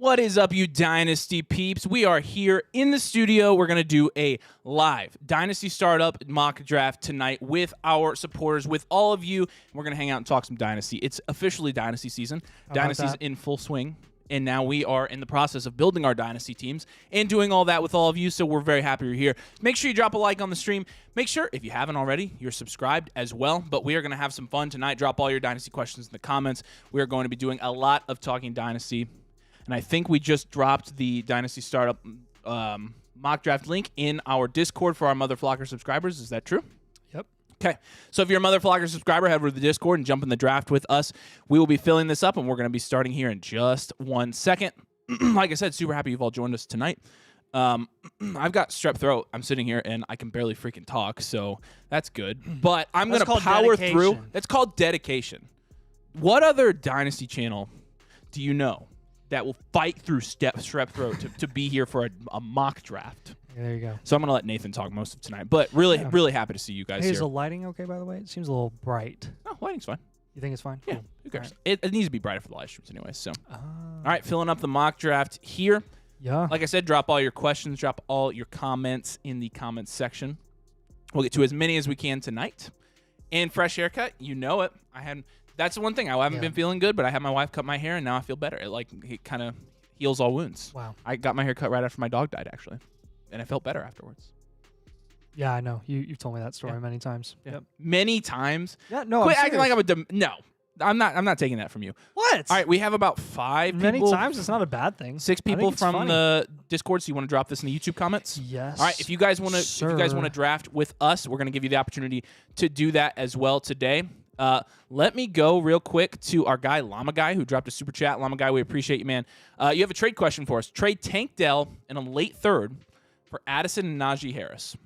What is up, you Dynasty peeps? We are here in the studio. We're going to do a live Dynasty Startup mock draft tonight with our supporters, with all of you. We're going to hang out and talk some Dynasty. It's officially Dynasty season. Dynasty's in full swing, and now we are in the process of building our Dynasty teams and doing all that with all of you, so we're very happy you're here. Make sure you drop a like on the stream. Make sure, if you haven't already, you're subscribed as well, but we are going to have some fun tonight. Drop all your Dynasty questions in the comments. We are going to be doing a lot of talking Dynasty. And I think we just dropped the Dynasty Startup mock draft link in our Discord for our Mother Flocker subscribers. Is that true? Yep. Okay. So if you're a Mother Flocker subscriber, head over to the Discord and jump in the draft with us. We will be filling this up, and we're going to be starting here in just 1 second. Like I said, super happy you've all joined us tonight. I've got strep throat. I'm sitting here, and I can barely freaking talk, so that's good. But I'm going to power through. It's called dedication. What other Dynasty channel do you know that will fight through strep throat to be here for a mock draft? Yeah, there you go. So I'm going to let Nathan talk most of tonight. But really, really happy to see you guys here. here. Is the lighting okay, by the way? It seems a little bright. Oh, lighting's fine. You think it's fine? Yeah, cool. Who cares? Right. It needs to be brighter for the live streams anyway. So, all right, filling up the mock draft here. Yeah. Like I said, drop all your questions, drop all your comments in the comments section. We'll get to as many as we can tonight. And fresh haircut, you know it. That's the one thing. I haven't been feeling good, but I had my wife cut my hair, and now I feel better. It kind of heals all wounds. Wow. I got my hair cut right after my dog died, actually, and I felt better afterwards. Yeah, I know. You've told me that story many times. Yeah. Yep. Many times. Yeah, no, Quit I'm acting like no. I'm not taking that from you. What? All right, we have about 5 many people. times. It's not a bad thing. 6 people from the Discord. So you want to drop this in the YouTube comments? Yes. All right. If you guys want to draft with us, we're going to give you the opportunity to do that as well today. Let me go real quick to our guy Llama Guy, who dropped a super chat. Llama Guy, we appreciate you, man. You have a trade question for us. Trade Tank Dell in a late third for Addison and Najee Harris.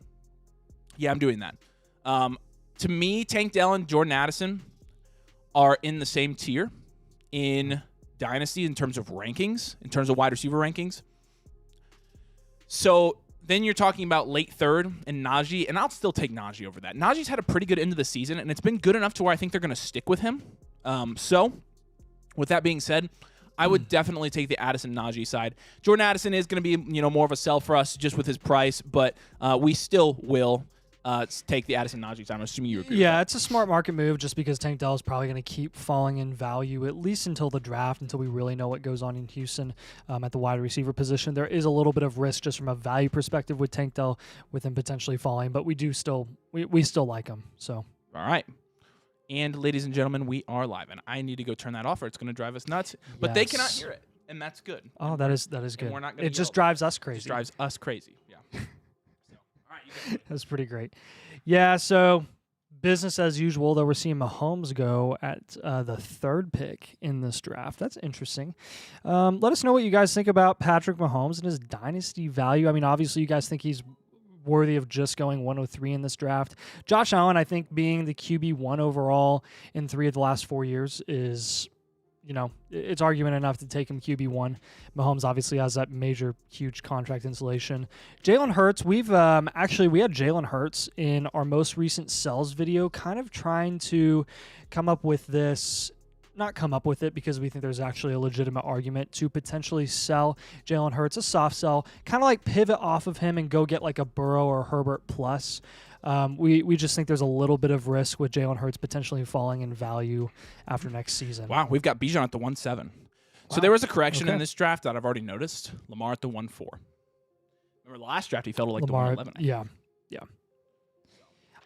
Yeah, I'm doing that. To me, Tank Dell and Jordan Addison are in the same tier in Dynasty in terms of rankings, in terms of wide receiver rankings. So then you're talking about late third and Najee, and I'll still take Najee over that. Najee's had a pretty good end of the season, and it's been good enough to where I think they're going to stick with him. So with that being said, I would definitely take the Addison Najee side. Jordan Addison is going to be more of a sell for us just with his price, but we still will take the Addison Najee side. I'm assuming you agree with that. It's a smart market move just because Tank Dell is probably going to keep falling in value at least until the draft, until we really know what goes on in Houston at the wide receiver position. There is a little bit of risk just from a value perspective with Tank Dell, with him potentially falling, but we still like him. So all right. And ladies and gentlemen, we are live, and I need to go turn that off or it's going to drive us nuts. But they cannot hear it, and that's good. Oh, that is good. We're not gonna it just drives us crazy. It just drives us crazy. Yeah. All right, you go. That's pretty great. Yeah, so business as usual, though we're seeing Mahomes go at the 3rd pick in this draft. That's interesting. Let us know what you guys think about Patrick Mahomes and his dynasty value. I mean, obviously you guys think he's worthy of just going 103 in this draft. Josh Allen, I think, being the QB1 overall in 3 of the last 4 years is, it's argument enough to take him QB1. Mahomes obviously has that major, huge contract insulation. Jalen Hurts, we had Jalen Hurts in our most recent sells video, kind of trying to come up with this. Not come up with it because we think there's actually a legitimate argument to potentially sell Jalen Hurts, a soft sell, kind of like pivot off of him and go get like a Burrow or Herbert plus. We just think there's a little bit of risk with Jalen Hurts potentially falling in value after next season. Wow, we've got Bijan at the 1-7. Wow. So there was a correction in this draft that I've already noticed. Lamar at the 1-4. Remember the last draft he fell to like Lamar, the 1-11. Yeah.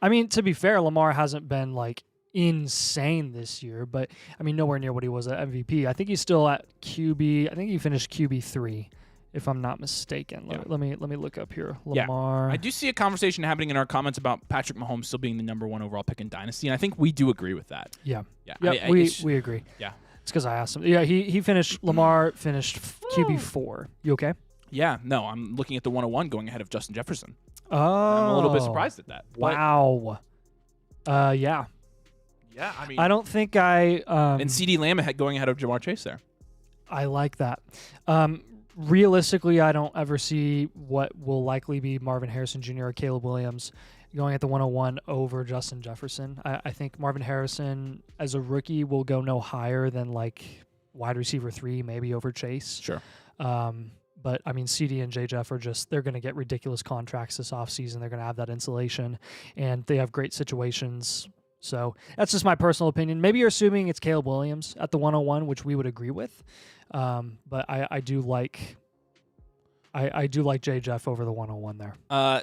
I mean, to be fair, Lamar hasn't been like insane this year, but I mean nowhere near what he was at MVP. I think he's still at QB. I think he finished QB3, if I'm not mistaken. Let me look up here. Lamar. Yeah. I do see a conversation happening in our comments about Patrick Mahomes still being the #1 overall pick in Dynasty, and I think we do agree with that. Yeah. Yeah. We agree. Yeah. It's because I asked him. Yeah, he finished. Lamar finished QB4. You okay? Yeah. No, I'm looking at the 101 going ahead of Justin Jefferson. Oh. I'm a little bit surprised at that. Wow. Yeah. Yeah, I mean, I don't think and CD Lamb going ahead of Jamar Chase there. I like that. Realistically, I don't ever see what will likely be Marvin Harrison Jr. or Caleb Williams going at the 101 over Justin Jefferson. I think Marvin Harrison as a rookie will go no higher than like wide receiver 3, maybe over Chase. Sure. But I mean, CD and J. Jeff are they're going to get ridiculous contracts this offseason. They're going to have that insulation, and they have great situations. So that's just my personal opinion. Maybe you're assuming it's Caleb Williams at the 101, which we would agree with. But I do like J. Jeff over the 101 there.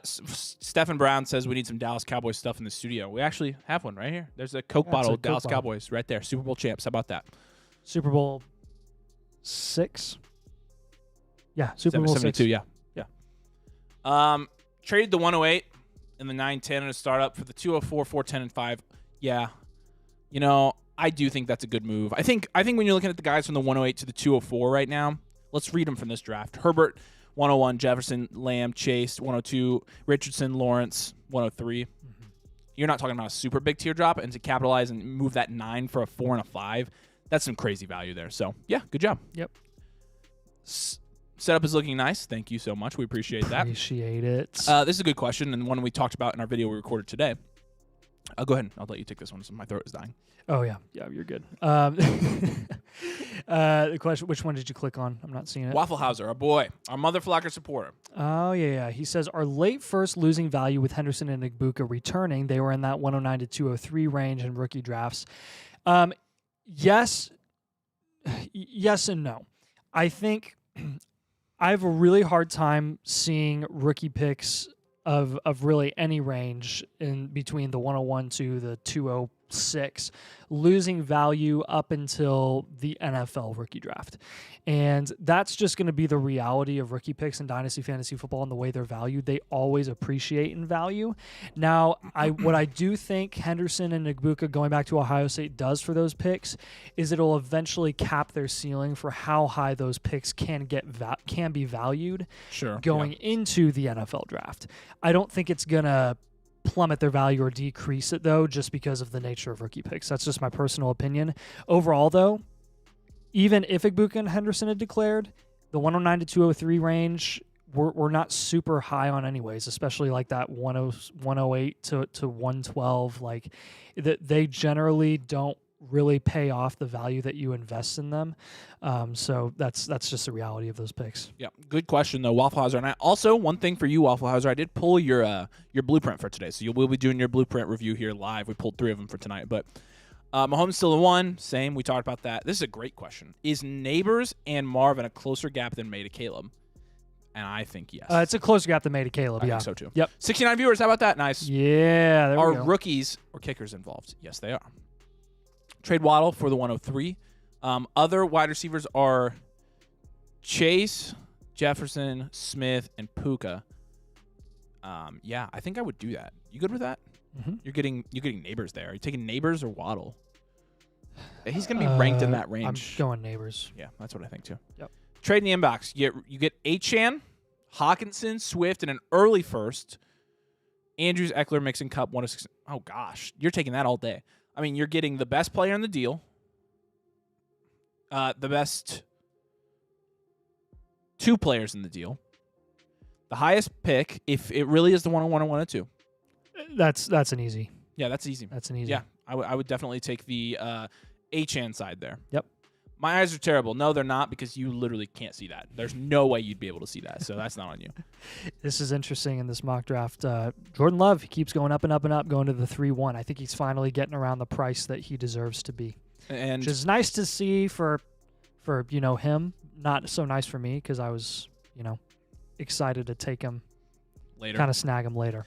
Stephen Brown says we need some Dallas Cowboys stuff in the studio. We actually have one right here. There's a Coke bottle, Dallas Cowboys, right there. Super Bowl champs. How about that? Super Bowl 6. Yeah, Super Bowl 72, 6. Yeah. Traded the 108 and the 910 in a startup for the 204, 410, and 5. Yeah. You know, I do think that's a good move. I think when you're looking at the guys from the 108 to the 204 right now, let's read them from this draft. Herbert, 101, Jefferson, Lamb, Chase, 102, Richardson, Lawrence, 103. Mm-hmm. You're not talking about a super big teardrop, and to capitalize and move that 9 for a 4 and a 5, that's some crazy value there. So, yeah, good job. Yep. Setup is looking nice. Thank you so much. We appreciate that. Appreciate it. This is a good question, and one we talked about in our video we recorded today. Go ahead. I'll let you take this one. My throat is dying. Oh, yeah. Yeah, you're good. The question, which one did you click on? I'm not seeing it. Waffle Hauser, our boy, our motherflocker supporter. Oh, yeah. He says, are late first losing value with Henderson and Igbuka returning? They were in that 109 to 203 range in rookie drafts. Yes and no. I think I have a really hard time seeing rookie picks of really any range in between the 101 to the 206 losing value up until the NFL rookie draft. And that's just going to be the reality of rookie picks in Dynasty Fantasy Football and the way they're valued. They always appreciate in value. Now, what I do think Henderson and Igbuka going back to Ohio State does for those picks is it'll eventually cap their ceiling for how high those picks can be valued going into the NFL draft. I don't think it's going to plummet their value or decrease it, though, just because of the nature of rookie picks. That's just my personal opinion. Overall, though, even if Igbuka and Henderson had declared, the 109 to 203 range, we're not super high on anyways, especially like that 108 to 112. Like, they generally don't really pay off the value that you invest in them. So that's just the reality of those picks. Yeah, good question though, Waffle Hauser. And also, one thing for you, Waffle Hauser, I did pull your blueprint for today, so we'll be doing your blueprint review here live. We pulled 3 of them for tonight, but Mahomes still in 1. Same, we talked about that. This is a great question. Is Neighbors and Marvin a closer gap than May to Caleb? And I think yes. It's a closer gap than May to Caleb. I think so too. Yep. 69 viewers. How about that? Nice. Yeah. There we go. Are rookies or kickers involved? Yes, they are. Trade Waddle for the 103. Other wide receivers are Chase, Jefferson, Smith, and Puka. Yeah, I think I would do that. You good with that? Mm-hmm. You're getting Neighbors there. Are you taking Neighbors or Waddle? He's going to be ranked in that range. I'm going Neighbors. Yeah, that's what I think too. Yep. Trade in the inbox. You get Achane, Hawkinson, Swift, and an early first. Andrews, Eckler, Mixon, Cup, 106. Oh, gosh. You're taking that all day. I mean, you're getting the best player in the deal, the best 2 players in the deal, the highest pick, if it really is the 101 and 102. That's an easy. Yeah, that's easy. That's an easy. Yeah, I would definitely take the Achane side there. Yep. My eyes are terrible. No, they're not, because you literally can't see that. There's no way you'd be able to see that, so that's not on you. This is interesting in this mock draft. Jordan Love, he keeps going up and up and up, going to the 3-1. I think he's finally getting around the price that he deserves to be. And which is nice to see for him. Not so nice for me, because I was, excited to take him later. Kind of snag him later.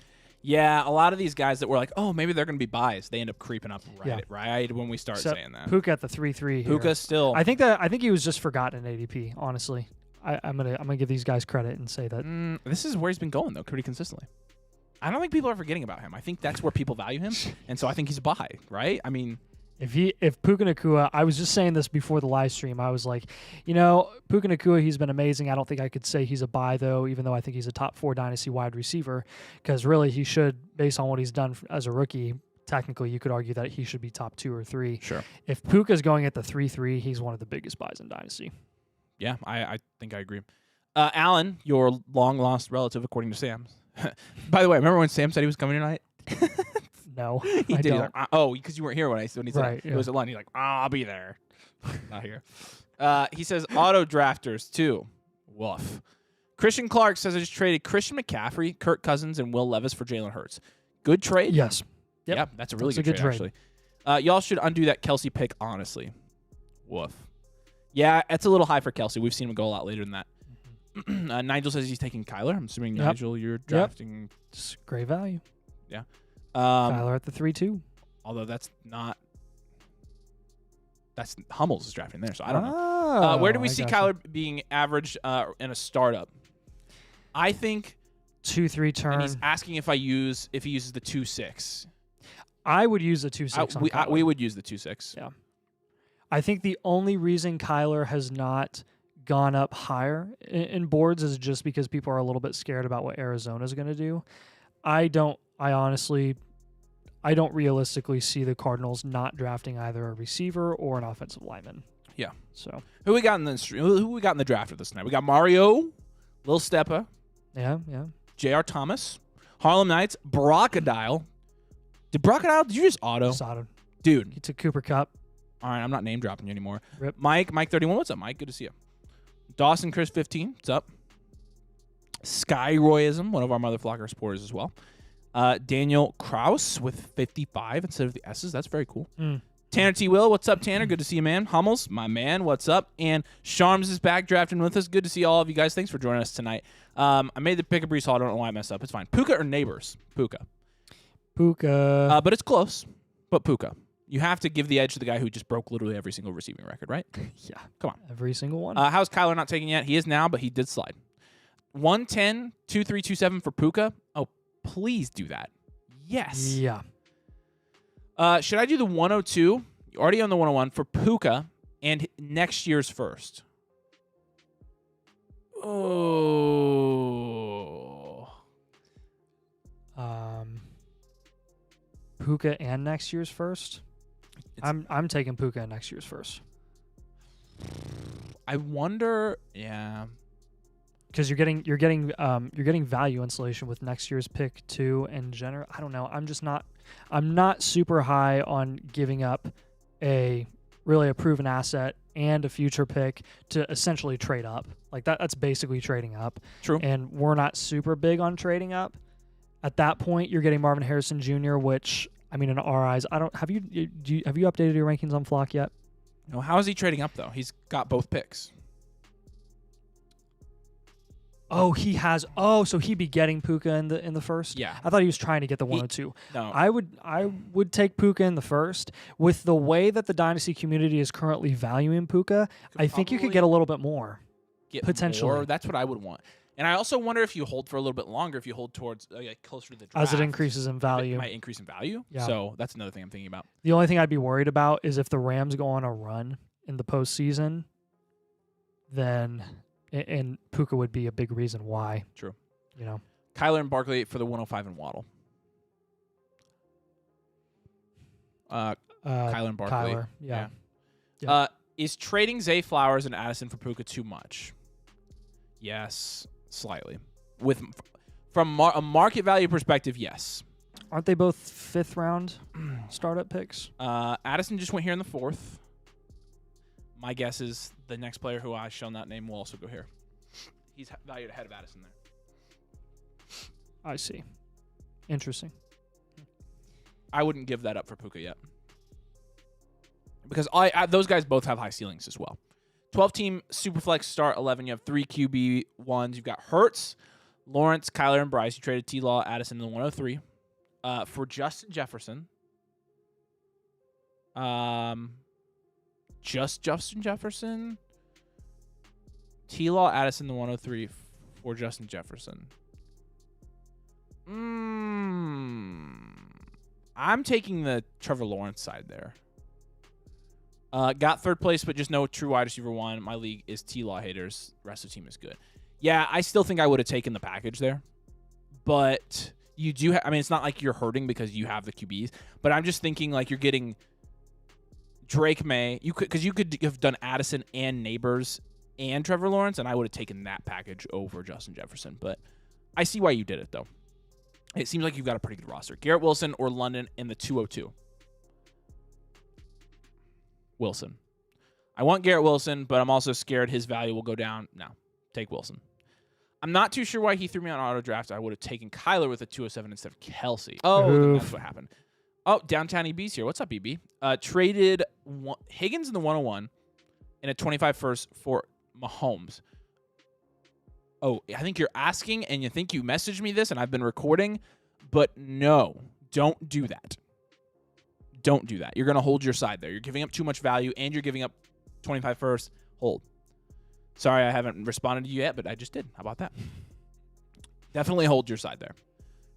Yeah, a lot of these guys that were like, oh, maybe they're going to be buys, they end up creeping up right when we start saying that. Puka at the 3-3 here. Puka still. I think he was just forgotten in ADP, honestly. I'm gonna give these guys credit and say that this is where he's been going though, pretty consistently. I don't think people are forgetting about him. I think that's where people value him, and so I think he's a buy, right? I mean, if Puka Nacua, I was just saying this before the live stream. I was like, Puka Nacua, he's been amazing. I don't think I could say he's a buy though, even though I think he's a top 4 dynasty wide receiver, because really he should, based on what he's done as a rookie. Technically, you could argue that he should be top 2 or 3. Sure. If Puka's going at the 3-3, he's one of the biggest buys in dynasty. Yeah, I think I agree. Alan, your long-lost relative, according to Sam. By the way, remember when Sam said he was coming tonight? No, he did. Like, because you weren't here when he said right, it was at lunch. He's like, I'll be there. Not here. He says auto drafters too. Woof. Christian Clark says I just traded Christian McCaffrey, Kirk Cousins, and Will Levis for Jalen Hurts. Good trade. Yes. Yep. Yeah, that's a really That's good a trade, good actually. Y'all should undo that Kelsey pick, honestly. Woof. Yeah, it's a little high for Kelsey. We've seen him go a lot later than that. Nigel says he's taking Kyler. I'm assuming, Yep. Nigel, you're drafting. Just great value. Yeah. Kyler at the 3-2. Although that's Hummels is drafting there, so I don't know. Oh, Where do we I see gotcha. Kyler being averaged in a startup? I think 2-3 and turn. he's asking if he uses the 2-6. I would use a 2-6 on Kyler. We would use the 2-6. Yeah. I think the only reason Kyler has not gone up higher in boards is just because people are a little bit scared about what Arizona's going to do. I don't realistically see the Cardinals not drafting either a receiver or an offensive lineman. Yeah. So Who we got in the draft of this night? We got Mario, Lil Steppa, yeah. J.R. Thomas, Harlem Knights, Brocodile. Did you just auto? Sodom. Dude. He took Cooper Kupp. All right, I'm not name dropping you anymore. Rip. Mike 31. What's up, Mike? Good to see you. Dawson Chris 15. What's up? Skyroyism, one of our Motherflocker supporters as well. Daniel Kraus with 55 instead of the S's. That's very cool. Tanner T. Will, what's up, Tanner? Good to see you, man. Hummels, my man, what's up? And Sharms is back drafting with us. Good to see all of you guys. Thanks for joining us tonight. I made the pick of Brees Hall. I don't know why I messed up. It's fine. Puka or Neighbors? Puka. But it's close. But Puka. You have to give the edge to the guy who just broke literally every single receiving record, right? Yeah. Come on. Every single one. How's Kyler not taking yet? He is now, but he did slide. 110, 2327 for Puka. Oh, please do that. Yes. Yeah. Should I do the 102? You already on the 101 for Puka and next year's first. Oh. Puka and next year's first. I'm taking Puka and next year's first. I wonder. Yeah. Because you're getting value insulation with next year's pick too, and Jenner. I don't know. I'm not super high on giving up a proven asset and a future pick to essentially trade up. Like that's basically trading up. True. And we're not super big on trading up. At that point, you're getting Marvin Harrison Jr., which I mean, in our eyes, have you updated your rankings on Flock yet? No. How is he trading up though? He's got both picks. Oh, he has. Oh, so he'd be getting Puka in the first. Yeah. I thought he was trying to get the 102. No. I would take Puka in the first. With the way that the Dynasty community is currently valuing Puka, I think you could get a little bit more. Potentially. More. That's what I would want. And I also wonder if you hold for a little bit longer, if you hold towards closer to the draft. As it increases in value. It might increase in value. Yeah. So that's another thing I'm thinking about. The only thing I'd be worried about is if the Rams go on a run in the postseason, then and Puka would be a big reason why. True. You know. Kyler and Barkley for the 105 and Waddle. Kyler and Barkley. Kyler, yeah. Is trading Zay Flowers and Addison for Puka too much? Yes, slightly. From a market value perspective, yes. Aren't they both 5th round startup picks? Addison just went here in the 4th. My guess is the next player who I shall not name will also go here. He's valued ahead of Addison there. I see. Interesting. I wouldn't give that up for Puka yet. Because those guys both have high ceilings as well. 12-team Superflex start 11. You have 3 QB1s. You've got Hurts, Lawrence, Kyler, and Bryce. You traded T-Law, Addison, in the 103. For Justin Jefferson. Just Justin Jefferson. T-Law, Addison, the 103 for Justin Jefferson. I'm taking the Trevor Lawrence side there. Got 3rd place, but just no true wide receiver 1. My league is T-Law haters. Rest of the team is good. Yeah, I still think I would have taken the package there. But you do I mean, it's not like you're hurting because you have the QBs. But I'm just thinking like you're getting Drake May. You could have done Addison and Neighbors and Trevor Lawrence, and I would have taken that package over Justin Jefferson. But I see why you did it, though. It seems like you've got a pretty good roster. Garrett Wilson or London in the 202. Wilson. I want Garrett Wilson, but I'm also scared his value will go down. No, take Wilson. I'm not too sure why he threw me on auto draft. I would have taken Kyler with a 207 instead of Kelsey. Oh, then that's what happened. Oh, Downtown EB's here. What's up, EB? Traded Higgins in the 101 and a 25 first for Mahomes. Oh, I think you're asking and you think you messaged me this and I've been recording, but no, don't do that. Don't do that. You're going to hold your side there. You're giving up too much value and you're giving up 25 first. Hold. Sorry, I haven't responded to you yet, but I just did. How about that? Definitely hold your side there.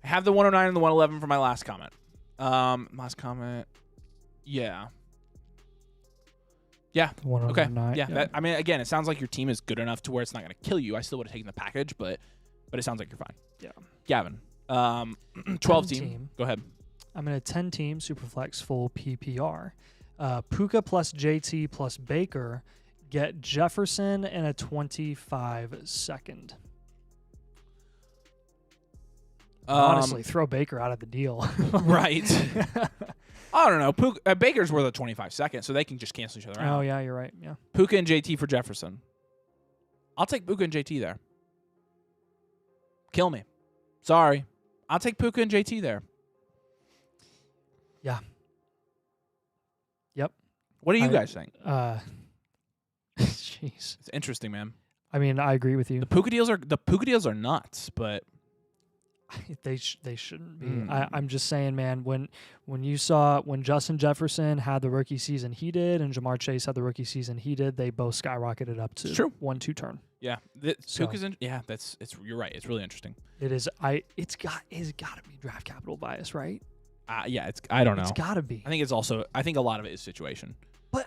I have the 109 and the 111 for my last comment. Last comment. Yeah. Yeah. Okay. Yeah. I mean, again, it sounds like your team is good enough to where it's not going to kill you. I still would have taken the package, but it sounds like you're fine. Yeah. Gavin. 12 team. Go ahead. I'm in a 10-team Superflex full PPR. Puka plus JT plus Baker get Jefferson and a 25 second. Honestly, throw Baker out of the deal. Right. I don't know. Baker's worth a 25 second, so they can just cancel each other out. Oh, yeah, you're right. Yeah. Puka and JT for Jefferson. I'll take Puka and JT there. Kill me. Sorry. I'll take Puka and JT there. Yeah. Yep. What do you guys think? Jeez. It's interesting, man. I mean, I agree with you. The Puka deals are nuts, but they shouldn't be. I'm just saying, man, when Justin Jefferson had the rookie season he did and Jamar Chase had the rookie season he did, they both skyrocketed up to 1-2 turn. Yeah. Puka's you're right. It's really interesting. It is it's got to be draft capital bias, right? Yeah, I don't know. It's got to be. I think a lot of it is situation. But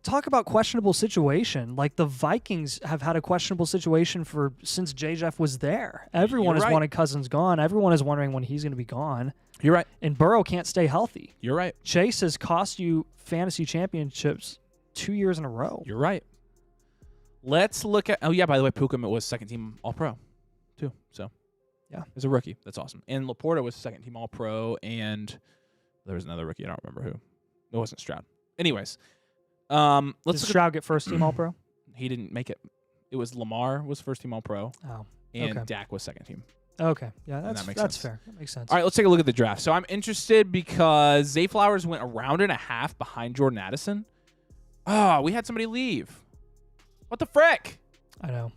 talk about questionable situation. Like the Vikings have had a questionable situation since J-Jeff was there. Everyone has wanted Cousins gone. Everyone is wondering when he's going to be gone. You're right. And Burrow can't stay healthy. You're right. Chase has cost you fantasy championships 2 years in a row. You're right. Let's look at. Oh yeah, by the way, Puka was second team All Pro, too. So yeah, as a rookie, that's awesome. And Laporta was second team All Pro, and there was another rookie. I don't remember who. It wasn't Stroud. Anyways. Did Stroud get first team All Pro? He didn't make it. It was Lamar was first team All Pro. Oh, and Dak was second team. Okay, yeah, that's sense. fair. That makes sense. All right, let's take a look at the draft. So I'm interested because Zay Flowers went a round and a half behind Jordan Addison. Oh, we had somebody leave. What the frick? I know.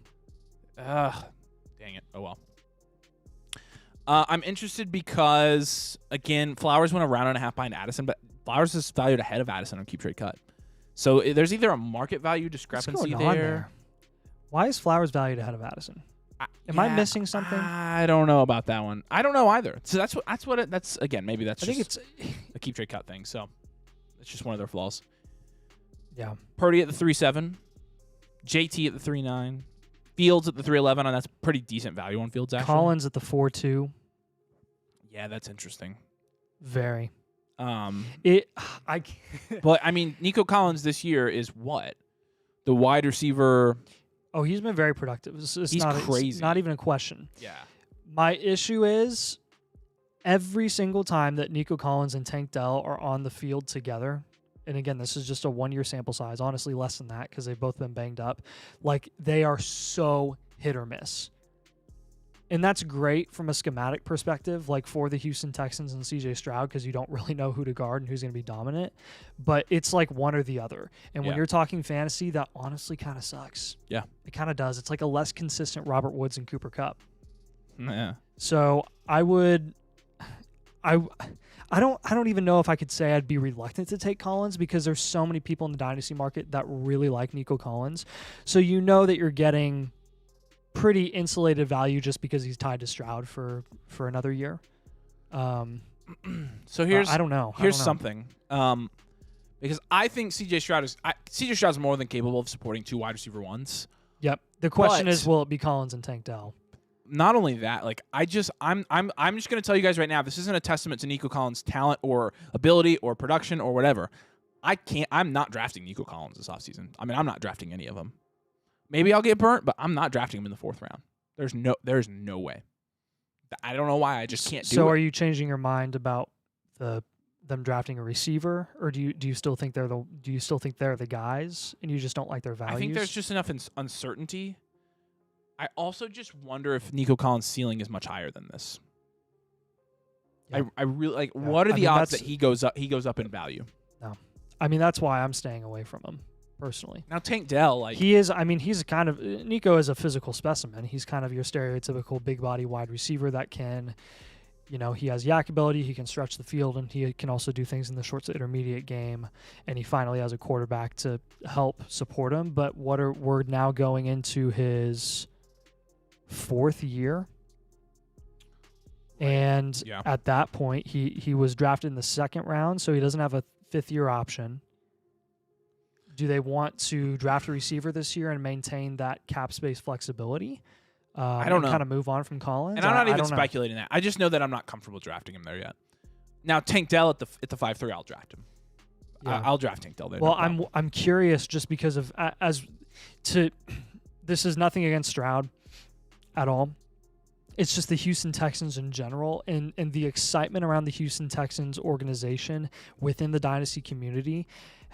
Dang it. Oh well. I'm interested because again, Flowers went a round and a half behind Addison, but Flowers is valued ahead of Addison on Keep Trade Cut. So there's either a market value discrepancy there. Why is Flowers valued ahead of Addison? Am I missing something? I don't know about that one. I don't know either. So that's again, maybe that's I think it's a Keep Trade Cut thing. So it's just one of their flaws. Yeah. Purdy at the 3.7, JT at the 3.9, Fields at the 3.11, and that's pretty decent value on Fields actually. Collins at the 4.2. Yeah, that's interesting. Very. But I mean, Nico Collins this year is what? The wide receiver. Oh, he's been very productive. He's crazy. It's not even a question. Yeah. My issue is every single time that Nico Collins and Tank Dell are on the field together, and again, this is just a 1-year sample size, honestly less than that because they've both been banged up, like they are so hit or miss. And that's great from a schematic perspective, like for the Houston Texans and CJ Stroud, because you don't really know who to guard and who's going to be dominant. But it's like one or the other. And when you're talking fantasy, that honestly kind of sucks. Yeah. It kind of does. It's like a less consistent Robert Woods and Cooper Kupp. Yeah. So I don't even know if I could say I'd be reluctant to take Collins because there's so many people in the dynasty market that really like Nico Collins. So you know that you're getting pretty insulated value just because he's tied to Stroud for another year. So here's I don't know. Here's something. Because I think CJ Stroud's more than capable of supporting 2 wide receiver ones. Yep. The question is, will it be Collins and Tank Dell? Not only that, like I'm just gonna tell you guys right now, this isn't a testament to Nico Collins' talent or ability or production or whatever. I'm not drafting Nico Collins this offseason. I mean, I'm not drafting any of them. Maybe I'll get burnt, but I'm not drafting him in the 4th round. There's no way. I don't know why. I just can't do it. So are you changing your mind about the them drafting a receiver, or do you still think they're the guys, and you just don't like their values? I think there's just enough uncertainty. I also just wonder if Nico Collins' ceiling is much higher than this. Yeah. I really like. Yeah. What are the odds that that's- he goes up? He goes up in value. No, I mean that's why I'm staying away from him personally. Now Tank Dell, like He is. I mean, he's kind of Nico is a physical specimen. He's kind of your stereotypical big body wide receiver that can, he has yak ability. He can stretch the field, and he can also do things in the short to intermediate game. And he finally has a quarterback to help support him. But we're now going into his 4th year. And Yeah. at that point, he was drafted in the 2nd round, so he doesn't have a 5th-year option. Do they want to draft a receiver this year and maintain that cap space flexibility? I don't know. Kind of move on from Collins. and I'm not I even don't know. speculating that. I just know that I'm not comfortable drafting him there yet. Now Tank Dell at the 5-3, I'll draft him. Yeah. I'll draft Tank Dell there. Well, no problem. I'm curious just because of this is nothing against Stroud at all. It's just the Houston Texans in general, and the excitement around the Houston Texans organization within the Dynasty community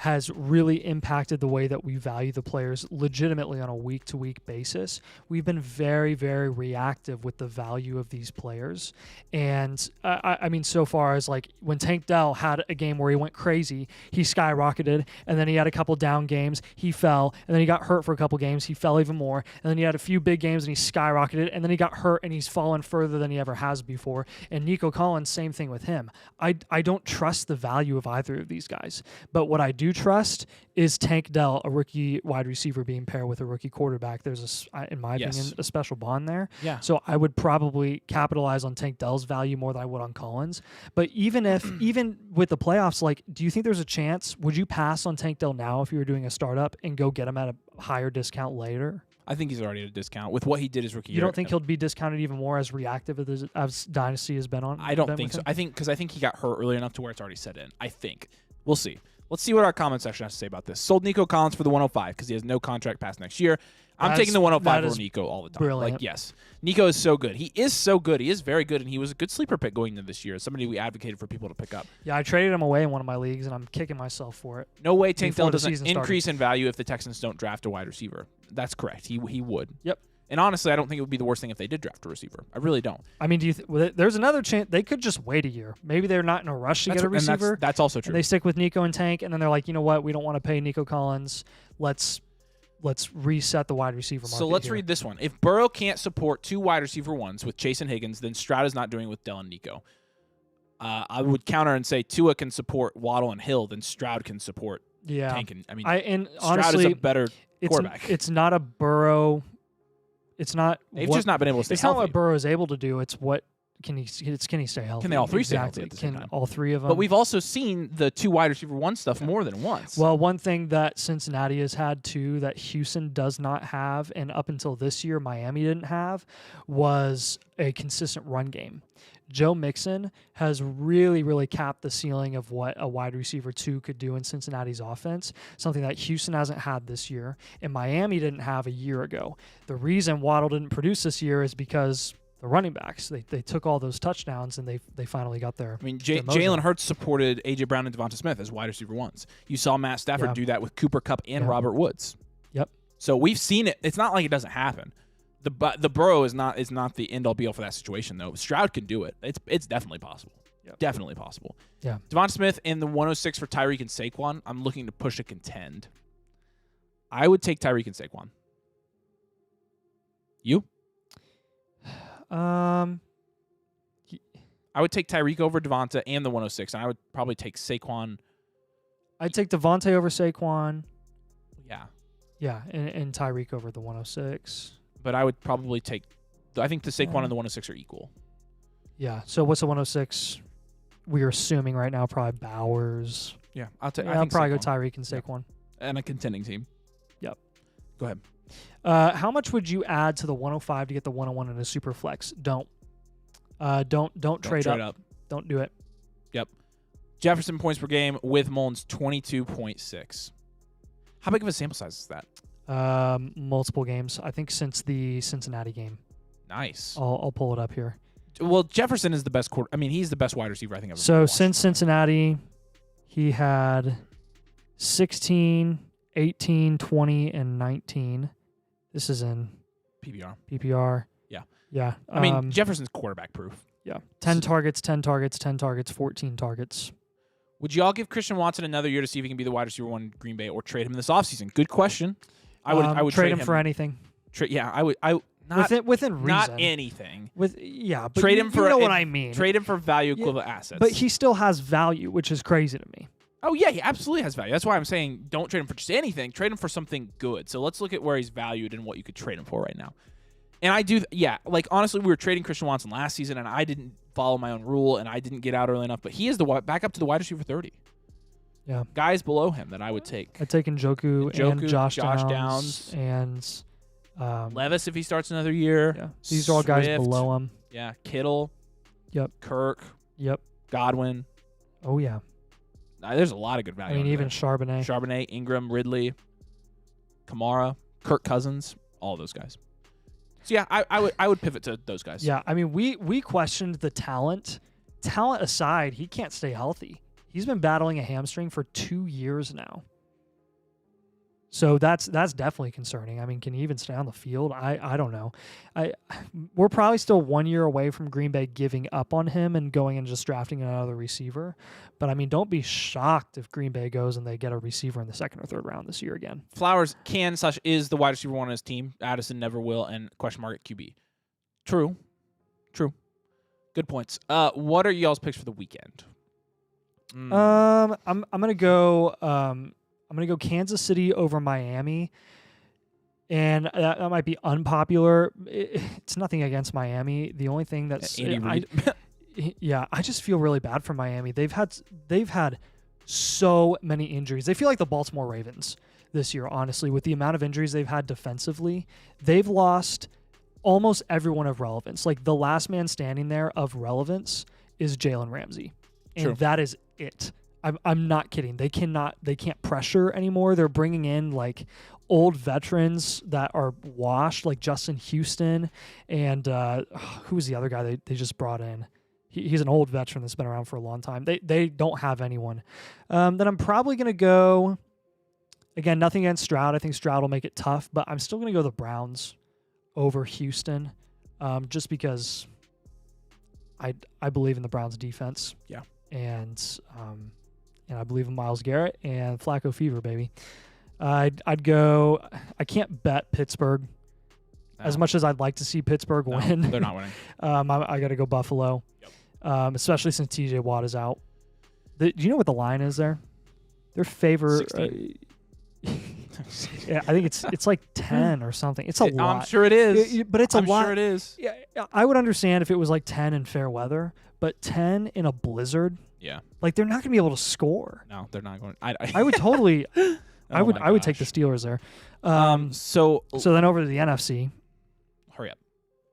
has really impacted the way that we value the players legitimately on a week-to-week basis. We've been very, very reactive with the value of these players. And I mean, so far as like when Tank Dell had a game where he went crazy, he skyrocketed, and then he had a couple down games, he fell, and then he got hurt for a couple games, he fell even more, and then he had a few big games and he skyrocketed, and then he got hurt and he's fallen further than he ever has before. And Nico Collins, same thing with him. I don't trust the value of either of these guys, but what I do trust is Tank Dell, a rookie wide receiver being paired with a rookie quarterback. There's in my opinion, a special bond there. Yeah. So I would probably capitalize on Tank Dell's value more than I would on Collins. But even with the playoffs, like, do you think there's a chance? Would you pass on Tank Dell now if you were doing a startup and go get him at a higher discount later? I think he's already at a discount with what he did his rookie year. You don't think he'll be discounted even more as reactive as Dynasty has been on? I don't think so. I think he got hurt early enough to where it's already set in. I think. We'll see. Let's see what our comment section has to say about this. Sold Nico Collins for the 105 because he has no contract past next year. I'm taking the 105 over Nico all the time. Brilliant. Like, yes. Nico is so good. He is so good. He is very good, and he was a good sleeper pick going into this year. Somebody we advocated for people to pick up. Yeah, I traded him away in one of my leagues, and I'm kicking myself for it. No way Tank Before Dell the doesn't season increase in value if the Texans don't draft a wide receiver. That's correct. He would. Yep. And honestly, I don't think it would be the worst thing if they did draft a receiver. I really don't. I mean, there's another chance they could just wait a year. Maybe they're not in a rush to get a receiver. And that's also true. And they stick with Nico and Tank, and then they're like, you know what? We don't want to pay Nico Collins. Let's reset the wide receiver market. So let's here. read this one. If Burrow can't support 2 wide receiver ones with Chase and Higgins, then Stroud is not doing it with Dell and Nico. I would counter and say Tua can support Waddle and Hill, then Stroud can support Tank. And, and Stroud honestly, is a better quarterback. It's not a Burrow. It's not. They've just not been able to stay It's healthy. not what Burrow is able to do. It's what can he stay healthy? Can they all three stay healthy exactly? at the same Can time? all three of them? But we've also seen the 2 wide receiver one stuff more than once. Well, one thing that Cincinnati has had too that Houston does not have, and up until this year Miami didn't have, was a consistent run game. Joe Mixon has really, really capped the ceiling of what a wide receiver 2 could do in Cincinnati's offense, something that Houston hasn't had this year, and Miami didn't have a year ago. The reason Waddle didn't produce this year is because the running backs, they took all those touchdowns and they finally got their. I mean, their mojo. Jalen Hurts supported A.J. Brown and Devonta Smith as wide receiver ones. You saw Matt Stafford do that with Cooper Kupp and Robert Woods. Yep. So we've seen it. It's not like it doesn't happen. The Burrow is not the end all be all for that situation though. Stroud can do it. It's definitely possible. Yep. Definitely possible. Yeah. Devonta Smith in the 106 for Tyreek and Saquon. I'm looking to push a contend. I would take Tyreek and Saquon. You? I would take Tyreek over Devonta and the 106, and I would probably take Saquon. I'd take Devontae over Saquon. Yeah. Yeah, and Tyreek over the 106. But I would probably take. I think the Saquon and the 106 are equal. Yeah. So what's the 106? We're assuming right now probably Bowers. Yeah, I'll take. I'll probably Saquon. go Tyreek and Saquon. And a contending team. Yep. Go ahead. How much would you add to the 105 to get the 101 in a super flex? Don't trade up. Don't do it. Yep. Jefferson points per game with Mullins 22.6. How big of a sample size is that? Multiple games. I think since the Cincinnati game. Nice. I'll pull it up here. Well, Jefferson is the best quarter. I mean, he's the best wide receiver I think I've ever So watched. since Cincinnati, he had 16, 18, 20, and 19. This is in PPR. PPR. Yeah. Yeah. I mean, Jefferson's quarterback proof. Yeah. 10 targets, 10 targets, 10 targets, 14 targets. Would y'all give Christian Watson another year to see if he can be the wide receiver one in Green Bay, or trade him this offseason? Good question. I would trade him for anything. I would. Not within reason. Not anything. But trade him for. You know what I mean. Trade him for value equivalent assets. But he still has value, which is crazy to me. Oh yeah, he absolutely has value. That's why I'm saying don't trade him for just anything. Trade him for something good. So let's look at where he's valued and what you could trade him for right now. And I do, like honestly, we were trading Christian Watson last season, and I didn't follow my own rule, and I didn't get out early enough. But he is the back up to the wide receiver 30. Yeah, guys below him that I would take. I'd take Njoku and Josh Downs and and Levis if he starts another year. Yeah, these are all guys below him. Yeah, Kittle. Yep. Kirk. Yep. Godwin. Oh yeah. There's a lot of good value. I mean, even Charbonnet. Charbonnet, Ingram, Ridley, Kamara, Kirk Cousins, all those guys. So yeah, I would pivot to those guys. Yeah, I mean, we questioned the talent. Talent aside, he can't stay healthy. He's been battling a hamstring for 2 years now. So that's definitely concerning. I mean, can he even stay on the field? I don't know. We're probably still 1 year away from Green Bay giving up on him and going and just drafting another receiver. But I mean, don't be shocked if Green Bay goes and they get a receiver in the second or third round this year again. Flowers is the wide receiver one on his team. Addison never will, and question mark at QB. True. Good points. What are y'all's picks for the weekend? I'm gonna go. I'm gonna go Kansas City over Miami, and that might be unpopular. It's nothing against Miami. The only thing that's I just feel really bad for Miami. They've had so many injuries. They feel like the Baltimore Ravens this year, honestly, with the amount of injuries they've had defensively. They've lost almost everyone of relevance. Like the last man standing there of relevance is Jalen Ramsey, and True. that is it. I'm not kidding. They can't pressure anymore. They're bringing in like old veterans that are washed, like Justin Houston, and who was the other guy they just brought in? He's an old veteran that's been around for a long time. They don't have anyone. Then I'm probably gonna go. Again, nothing against Stroud. I think Stroud will make it tough, but I'm still gonna go the Browns over Houston, just because I believe in the Browns defense. Yeah, and I believe in Myles Garrett and Flacco fever, baby. I'd go. I can't bet Pittsburgh as much as I'd like to see Pittsburgh win. They're not winning. I got to go Buffalo, especially since TJ Watt is out. Do you know what the line is there? Their favor. Yeah, I think it's like 10 or something. It's a lot. I'm sure it is. But it's a lot. I'm sure it is. Yeah, I would understand if it was like 10 in fair weather, but 10 in a blizzard. Yeah. Like they're not going to be able to score. No, they're not going. I would totally. I would take the Steelers there. So then over to the NFC. Hurry up.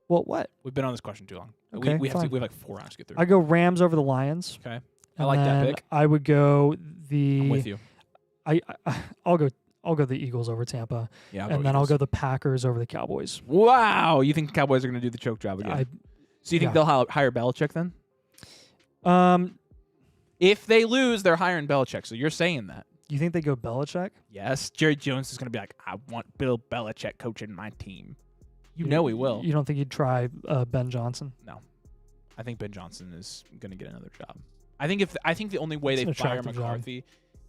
Well, what? We've been on this question too long. Okay, we have fine. like 4 rounds to get through. I go Rams over the Lions. Okay. I like that pick. I would go the. I'm with you. I'll go the Eagles over Tampa. Yeah. And then I'll go the Packers over the Cowboys. Wow, you think the Cowboys are going to do the choke job again? So you think they'll hire Belichick then? If they lose, they're hiring Belichick. So you're saying that? You think they go Belichick? Yes. Jerry Jones is going to be like, I want Bill Belichick coaching my team. You know he will. You don't think he'd try Ben Johnson? No. I think Ben Johnson is going to get another job. I think the only way they fire McCarthy.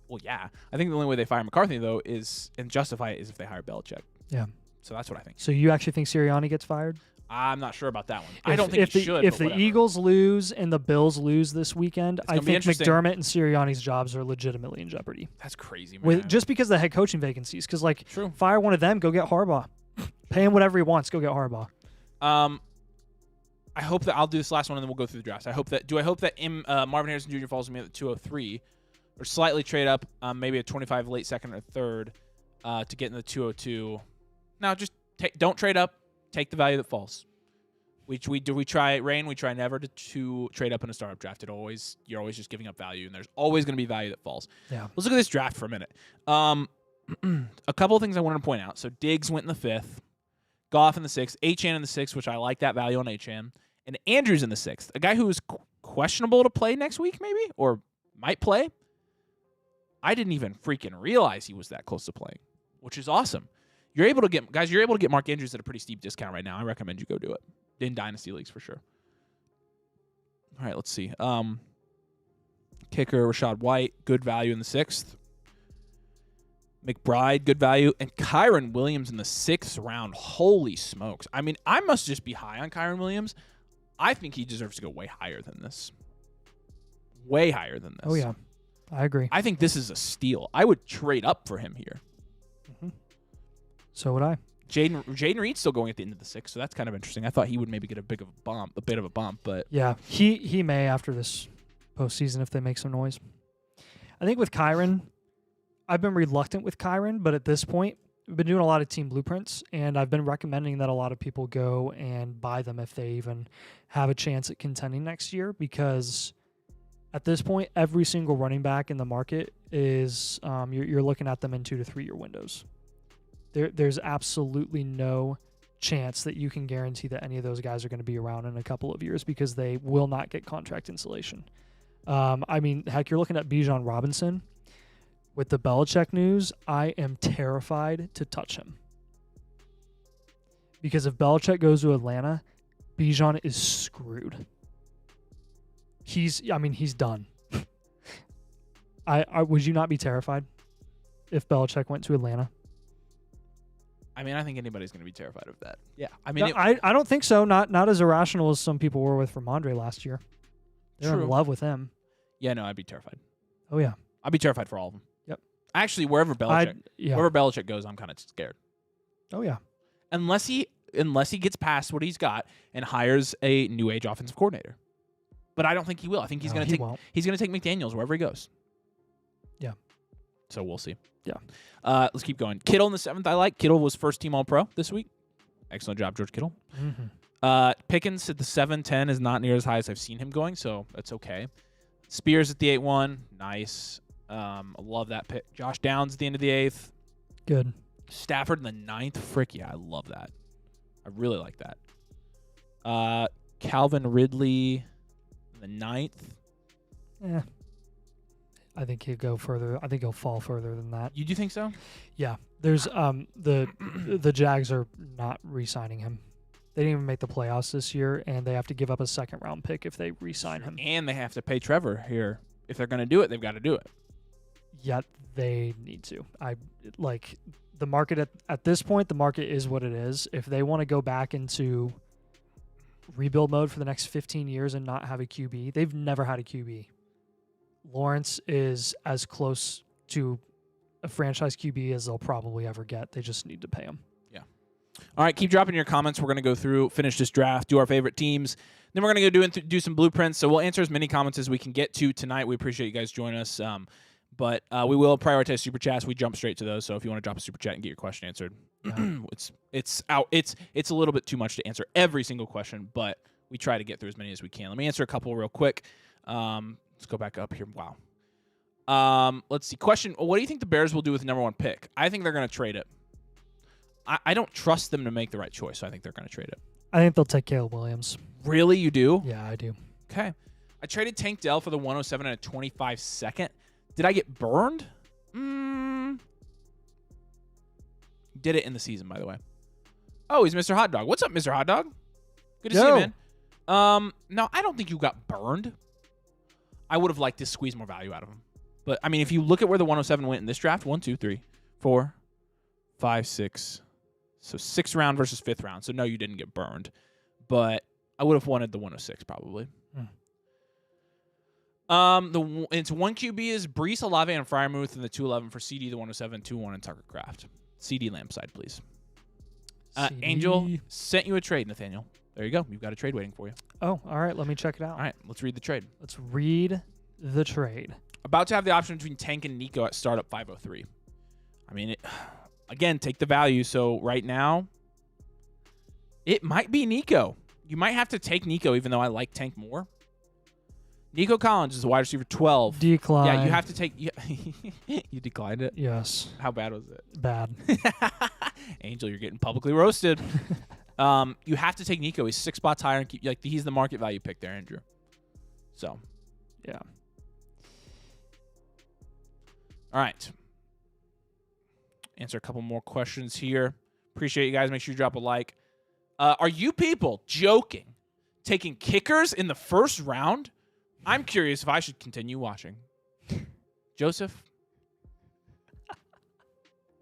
Well, yeah. I think the only way they fire McCarthy though and justify it is if they hire Belichick. Yeah. So that's what I think. So you actually think Sirianni gets fired? I'm not sure about that one. I don't think he should. If the Eagles lose and the Bills lose this weekend, I think McDermott and Sirianni's jobs are legitimately in jeopardy. That's crazy, man. Just because of the head coaching vacancies. Because, True. Fire one of them, go get Harbaugh. Pay him whatever he wants, go get Harbaugh. I hope that I'll do this last one and then we'll go through the drafts. I hope that Marvin Harrison Jr. falls to me at the 203 or slightly trade up, maybe a 25 late second or third to get in the 202. Now, just don't trade up. Take the value that falls. We try Rain. We try never to trade up in a startup draft. You're always just giving up value, and there's always going to be value that falls. Yeah. Let's look at this draft for a minute. A couple of things I wanted to point out. So Diggs went in the 5th, Goff in the 6th, Achane in the 6th, which I like that value on Achane, and Andrews in the 6th, a guy who is questionable to play next week maybe or might play. I didn't even freaking realize he was that close to playing, which is awesome. You're able to get Mark Andrews at a pretty steep discount right now. I recommend you go do it in Dynasty leagues for sure. All right, let's see. Kicker Rashad White, good value in the 6th. McBride, good value. And Kyron Williams in the 6th round. Holy smokes. I mean, I must just be high on Kyron Williams. I think he deserves to go way higher than this. Way higher than this. Oh, yeah. I agree. I think this is a steal. I would trade up for him here. Mm-hmm. So would I. Jaden Reed's still going at the end of the 6th, so that's kind of interesting. I thought he would maybe get a bit of a bump, but yeah, he may after this postseason if they make some noise. I think with Kyron, I've been reluctant with Kyron, but at this point, we've been doing a lot of team blueprints, and I've been recommending that a lot of people go and buy them if they even have a chance at contending next year, because at this point, every single running back in the market is you're looking at them in 2 to 3 year windows. There's absolutely no chance that you can guarantee that any of those guys are going to be around in a couple of years because they will not get contract insulation. I mean, heck, you're looking at Bijan Robinson. With the Belichick news, I am terrified to touch him. Because if Belichick goes to Atlanta, Bijan is screwed. He's done. Would you not be terrified if Belichick went to Atlanta? I mean, I think anybody's going to be terrified of that. Yeah. I mean, no, I don't think so. Not as irrational as some people were with Ramondre last year. They're in love with him. Yeah, no, I'd be terrified. Oh, yeah. I'd be terrified for all of them. Yep. Actually, wherever Belichick goes, I'm kind of scared. Oh, yeah. Unless he gets past what he's got and hires a new age offensive coordinator. But I don't think he will. I think he's going to take McDaniels wherever he goes. Yeah. So we'll see. Yeah. Let's keep going. Kittle in the 7th, I like. Kittle was first team All-Pro this week. Excellent job, George Kittle. Mm-hmm. Pickens at the 7-10 is not near as high as I've seen him going, so that's okay. Spears at the 8-1, nice. I love that pick. Josh Downs at the end of the 8th. Good. Stafford in the 9th. Frick, yeah, I love that. I really like that. Calvin Ridley in the 9th. Yeah. I think he'll go further. I think he'll fall further than that. You do think so? Yeah. There's the Jags are not re-signing him. They didn't even make the playoffs this year, and they have to give up a 2nd round pick if they re-sign him. And they have to pay Trevor here. If they're going to do it, they've got to do it. Yet they need to. The market at this point, the market is what it is. If they want to go back into rebuild mode for the next 15 years and not have a QB, they've never had a QB. Lawrence is as close to a franchise QB as they'll probably ever get. They just need to pay him. Yeah. All right, keep dropping your comments. We're going to go through, finish this draft, do our favorite teams. Then we're going to go do some blueprints. So we'll answer as many comments as we can get to tonight. We appreciate you guys joining us. But we will prioritize super chats. We jump straight to those. So if you want to drop a super chat and get your question answered, it's a little bit too much to answer every single question, but we try to get through as many as we can. Let me answer a couple real quick. Let's go back up here. Wow. Let's see. Question: what do you think the Bears will do with the number 1 pick? I think they're going to trade it. I don't trust them to make the right choice, so I think they're going to trade it. I think they'll take Caleb Williams. Really? You do? Yeah, I do. Okay. I traded Tank Dell for the 107 and a 25 second. Did I get burned? Did it in the season, by the way. Oh, he's Mr. Hot Dog. What's up, Mr. Hot Dog? Good to see you, man. No, I don't think you got burned. I would have liked to squeeze more value out of him. But, I mean, if you look at where the 107 went in this draft, 1, 2, 3, 4, 5, 6. So 6th round versus 5th round. So, no, you didn't get burned. But I would have wanted the 106 probably. It's 1 QB is Brees, Olave, and Freiermuth, and the 211 for CD, the 107, 2-1, and Tucker Kraft. CD lamp side, please. Angel sent you a trade, Nathaniel. There you go. You've got a trade waiting for you. Oh, all right. Let me check it out. All right. Let's read the trade. Let's read the trade. About to have the option between Tank and Nico at startup 503. I mean, again, take the value. So right now, it might be Nico. You might have to take Nico, even though I like Tank more. Nico Collins is a wide receiver 12. Decline. Yeah, you have to take. You declined it? Yes. How bad was it? Bad. Angel, you're getting publicly roasted. You have to take Nico. He's 6 spots higher and he's the market value pick there, Andrew. So, yeah. All right. Answer a couple more questions here. Appreciate you guys. Make sure you drop a like. Are you people joking? Taking kickers in the first round? I'm curious if I should continue watching. Joseph?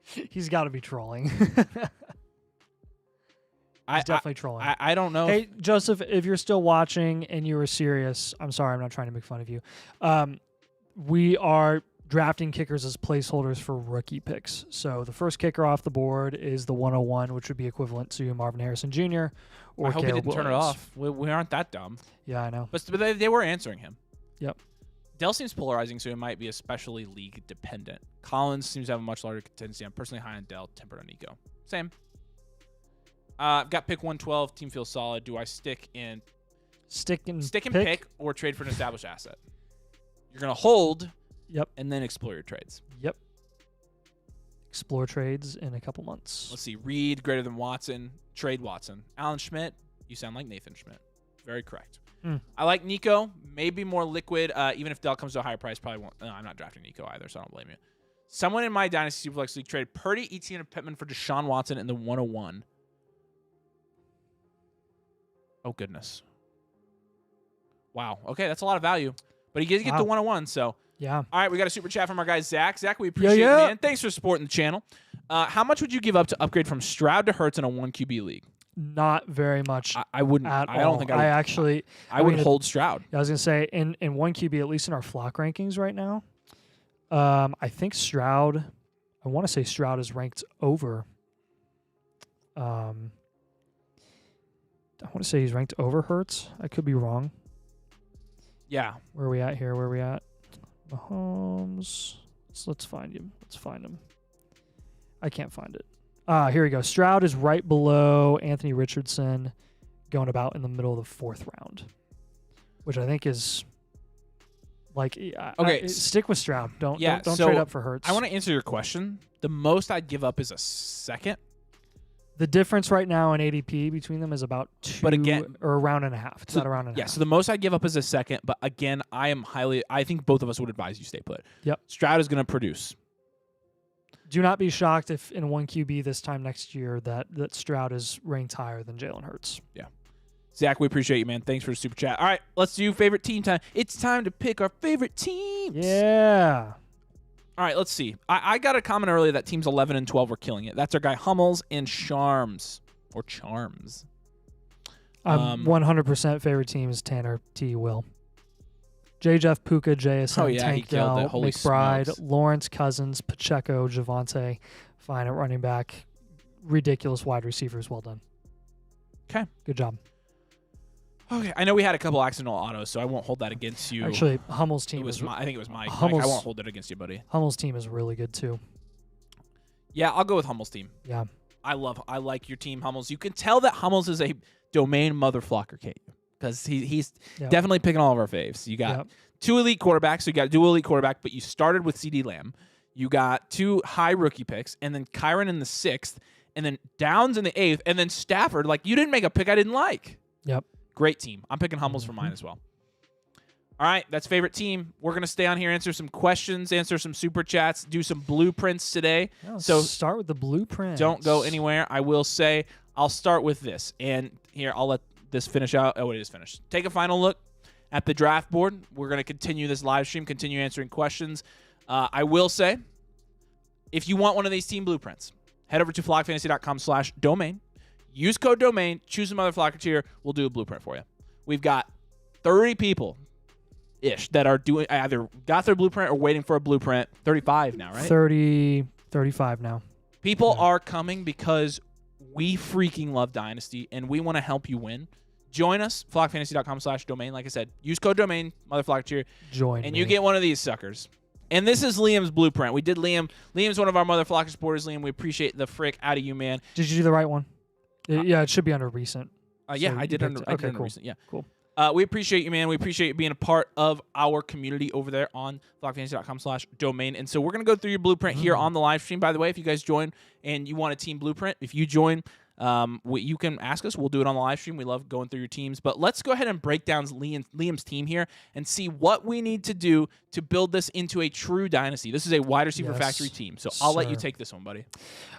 He's got to be trolling. He's definitely trolling. I don't know. Hey, Joseph, if you're still watching and you were serious, I'm sorry, I'm not trying to make fun of you. We are drafting kickers as placeholders for rookie picks. So the first kicker off the board is the 101, which would be equivalent to Marvin Harrison Jr. or I hope he Caleb didn't turn it Williams. off. We aren't that dumb. Yeah, I know. But they were answering him. Yep. Dell seems polarizing, so it might be especially league dependent. Collins seems to have a much larger contingency. I'm personally high on Dell, tempered on Nico. Same. I've got pick 112. Team feels solid. Do I stick and pick or trade for an established asset? You're gonna hold. Yep. And then explore your trades. Yep. Explore trades in a couple months. Let's see. Reed greater than Watson. Trade Watson. Alan Schmidt. You sound like Nathan Schmidt. Very correct. I like Nico. Maybe more liquid. Even if Dell comes to a higher price, probably won't. No, I'm not drafting Nico either, so I don't blame you. Someone in my Dynasty Superflex League traded Purdy, Etienne, and Pittman for Deshaun Watson in the 101. Oh, goodness. Wow. Okay, that's a lot of value. But he did get the 101, so. Yeah. All right, we got a super chat from our guy, Zach. Zach, we appreciate you, man. Thanks for supporting the channel. How much would you give up to upgrade from Stroud to Hurts in a 1 QB league? Not very much. I wouldn't. At I don't think I would. I would hold Stroud. I was going to say, in 1 QB, at least in our flock rankings right now, I think Stroud, I want to say Stroud is ranked over. I want to say he's ranked over Hurts. I could be wrong. Yeah. Where are we at here? Where are we at? Mahomes. Let's find him. I can't find it. Here we go. Stroud is right below Anthony Richardson, going about in the middle of the 4th round, which I think is like okay. Stick with Stroud. Don't trade up for Hurts. I want to answer your question. The most I'd give up is a second. The difference right now in ADP between them is about 2 or a round and a half. It's about a round and a half. Yeah, so the most I'd give up is a second, but again, I think both of us would advise you stay put. Yep. Stroud is going to produce. Do not be shocked if in 1 QB this time next year that Stroud is ranked higher than Jalen Hurts. Yeah. Zach, we appreciate you, man. Thanks for the super chat. All right, let's do favorite team time. It's time to pick our favorite teams. Yeah. All right, let's see. I got a comment earlier that teams 11 and 12 were killing it. That's our guy Hummels and Charms. Or Charms. 100% favorite team is Tanner T. Will. J. Jeff, Puka, JSN, Tank Dell, McBride, smokes. Lawrence, Cousins, Pacheco, Javante, fine at running back. Ridiculous wide receivers. Well done. Okay. Good job. Okay, I know we had a couple accidental autos, so I won't hold that against you. Actually, Hummel's team I think it was Mike. Hummel's, I won't hold it against you, buddy. Hummel's team is really good too. Yeah, I'll go with Hummel's team. Yeah. I like your team, Hummels. You can tell that Hummels is a domain motherflocker, can't you? Because he's definitely picking all of our faves. You got 2 elite quarterbacks, so you got a dual elite quarterback, but you started with CD Lamb. You got 2 high rookie picks, and then Kyron in the 6th, and then Downs in the 8th, and then Stafford. Like, you didn't make a pick I didn't like. Yep. Great team. I'm picking Hummels for mine as well. All right, that's favorite team. We're going to stay on here, answer some questions, answer some super chats, do some blueprints today. Yeah, so start with the blueprint. Don't go anywhere. I will say I'll start with this. And here, I'll let this finish out. Oh, it is finished. Take a final look at the draft board. We're going to continue this live stream, continue answering questions. I will say, if you want one of these team blueprints, head over to flockfantasy.com/domain. Use code DOMAIN, choose some other flocker tier. We'll do a blueprint for you. We've got 30 people-ish that are doing either got their blueprint or waiting for a blueprint. 35 now, right? 35 now. People are coming because we freaking love Dynasty, and we want to help you win. Join us, flockfantasy.com/domain. Like I said, use code DOMAIN, mother flocker tier. Join and me. You get one of these suckers. And this is Liam's blueprint. We did Liam. Liam's one of our mother flocker supporters. Liam, we appreciate the frick out of you, man. Did you do the right one? Yeah, it should be under recent. Yeah, So I did under cool. recent. Yeah, Cool. We appreciate you, man. We appreciate you being a part of our community over there on flockfantasy.com/domain. And so we're going to go through your blueprint here on the live stream. By the way, if you guys join and you want a team blueprint, if you join You can ask us. We'll do it on the live stream. We love going through your teams. But let's go ahead and break down Liam's team here and see what we need to do to build this into a true dynasty. This is a wide receiver factory team. So I'll let you take this one, buddy.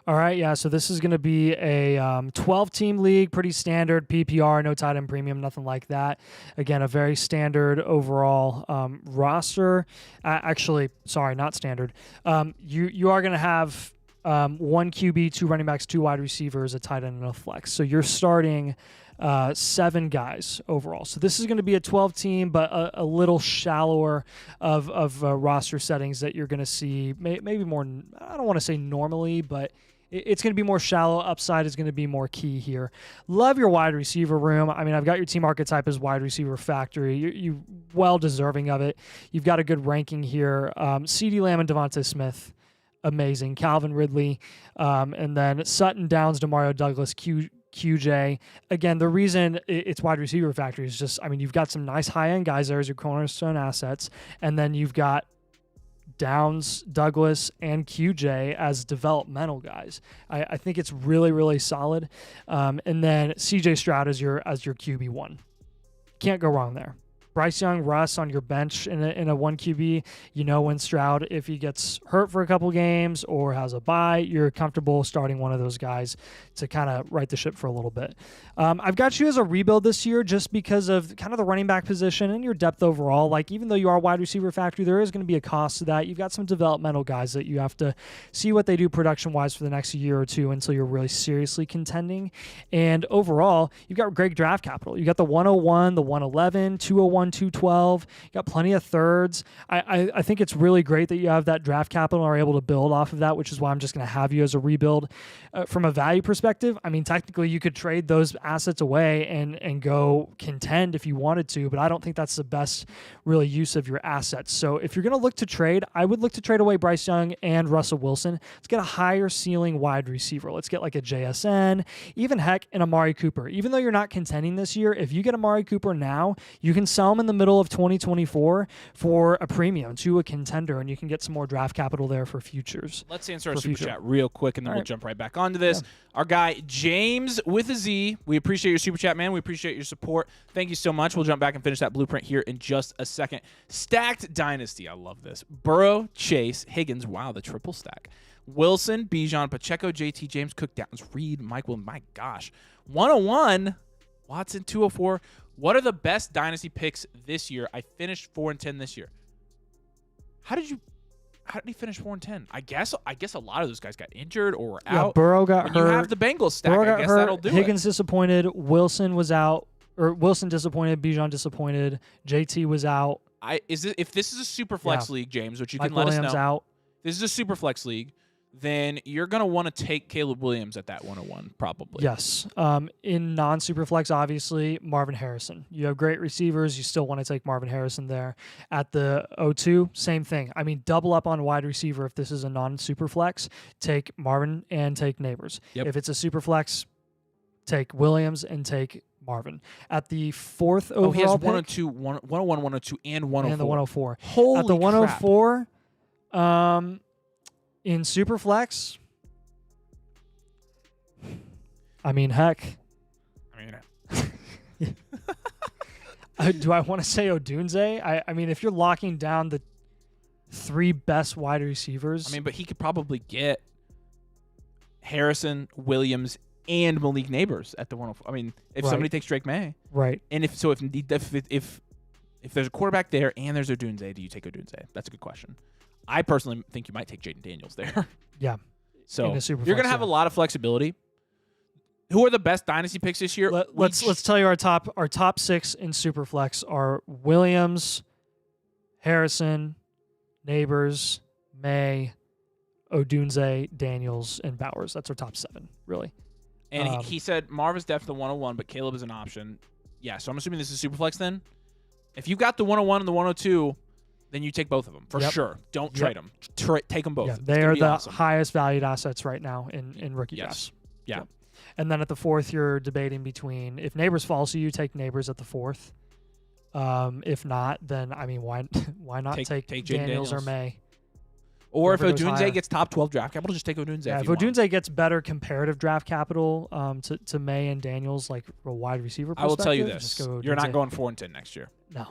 All right, yeah, so this is going to be a 12-team league, pretty standard PPR, no tight end premium, nothing like that. Again, a very standard overall roster. Actually, sorry, not standard. You are going to have one QB, 2 running backs, 2 wide receivers, a tight end, and a flex. So you're starting 7 guys overall. So this is going to be a 12-team, but a little shallower of roster settings that you're going to see. Maybe more, I don't want to say normally, but it's going to be more shallow. Upside is going to be more key here. Love your wide receiver room. I mean, I've got your team archetype as wide receiver factory. You well deserving of it. You've got a good ranking here. CeeDee Lamb and Devontae Smith, amazing. Calvin Ridley, and then Sutton, Downs, Demario Douglas, QJ. Again, the reason it's wide receiver factory is just, I mean, you've got some nice high-end guys there as your cornerstone assets, and then you've got Downs, Douglas, and QJ as developmental guys. I think it's really, really solid. And then CJ Stroud as your QB1. Can't go wrong there. Bryce Young, Russ on your bench in a 1 QB. You know, when Stroud, if he gets hurt for a couple games or has a bye, you're comfortable starting one of those guys to kind of right the ship for a little bit. I've got you as a rebuild this year just because of kind of the running back position and your depth overall. Like, even though you are wide receiver factory, there is going to be a cost to that. You've got some developmental guys that you have to see what they do production-wise for the next year or two until you're really seriously contending. And overall, you've got great draft capital. You got the 101, the 111, 201, 212. You got plenty of thirds. I think it's really great that you have that draft capital and are able to build off of that, which is why I'm just going to have you as a rebuild. From a value perspective, I mean, technically you could trade those assets away and go contend if you wanted to, but I don't think that's the best really use of your assets. So if you're going to look to trade, I would look to trade away Bryce Young and Russell Wilson. Let's get a higher ceiling wide receiver. Let's get like a JSN, even heck, an Amari Cooper. Even though you're not contending this year, if you get Amari Cooper now, you can sell him in the middle of 2024 for a premium to a contender, and you can get some more draft capital there for futures. Let's answer our super chat real quick, and then we'll jump right back onto this. Yeah. Our guy, James with a Z, we appreciate your super chat, man. We appreciate your support. Thank you so much. We'll jump back and finish that blueprint here in just a second. Stacked Dynasty. I love this. Burrow, Chase, Higgins. Wow, the triple stack. Wilson, Bijan, Pacheco, JT, James, Cook, Downs, Reed, Mike Will. My gosh. 101, Watson, 204. What are the best Dynasty picks this year? I finished 4-10 this year. How did he finish 4-10? I guess a lot of those guys got injured or were out. Burrow got hurt. You have the Bengals stack. I guess that'll do Higgins disappointed. Wilson was out. Or Wilson disappointed. Bijan disappointed. JT was out. If this is a super flex league, James, which you Mike can let Williams us know. Out. This is a super flex league. Then you're going to want to take Caleb Williams at that 101, probably. Yes. In non-superflex, obviously, Marvin Harrison. You have great receivers. You still want to take Marvin Harrison there. At the 02, same thing. I mean, double up on wide receiver if this is a non-superflex. Take Marvin and take Neighbors. Yep. If it's a superflex, take Williams and take Marvin. At the 4th overall he has pick, 102, 101, 102, and 104. And the 104. Holy At the 104, crap. In Superflex, I mean, heck. Do I want to say Odunze? I mean, if you're locking down the 3 best wide receivers. I mean, but he could probably get Harrison, Williams, and Malik Neighbors at the 104. I mean, if somebody takes Drake May. Right. And if there's a quarterback there and there's Odunze, do you take Odunze? That's a good question. I personally think you might take Jaden Daniels there. Yeah. So you're going to have a lot of flexibility. Who are the best dynasty picks this year? Let's tell you our top 6 in Superflex are Williams, Harrison, Neighbors, May, Odunze, Daniels, and Bowers. That's our top 7, really. And he said Marv is definitely the 101, but Caleb is an option. Yeah, so I'm assuming this is Superflex then. If you've got the 101 and the 102, then you take both of them for sure. Don't trade them. Take them both. Yeah, they are the highest valued assets right now in rookie drafts. Yeah. Yep. And then at the 4th, you're debating between if Neighbors falls to you, take Neighbors at the 4th. If not, then I mean, why not take Daniels or May? Or if Whoever goes higher. Odunze gets top 12 draft capital, just take Odunze. Yeah, if if you want. Odunze gets better comparative draft capital to May and Daniels, like a wide receiver I will tell you perspective, this: just go you're not Odunze. going 4-10 next year, No.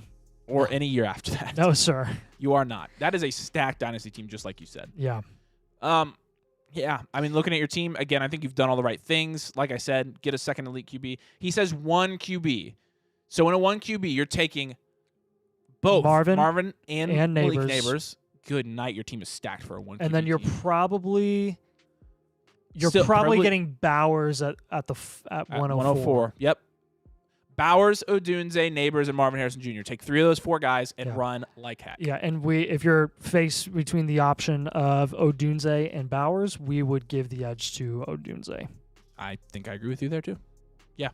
or any year after that. No, sir. You are not. That is a stacked dynasty team, just like you said. Yeah. Yeah. I mean, looking at your team again, I think you've done all the right things. Like I said, get a second elite QB. He says 1 QB. So in a 1 QB, you're taking both Marvin and Malik Neighbors. Good night. Your team is stacked for a 1 QB. And then you're team. probably Probably getting Bowers at 104. Yep. Bowers, Odunze, Neighbors, and Marvin Harrison Jr. Take 3 of those 4 guys and run like heck. Yeah, and if you're faced between the option of Odunze and Bowers, we would give the edge to Odunze. I think I agree with you there too. Yeah.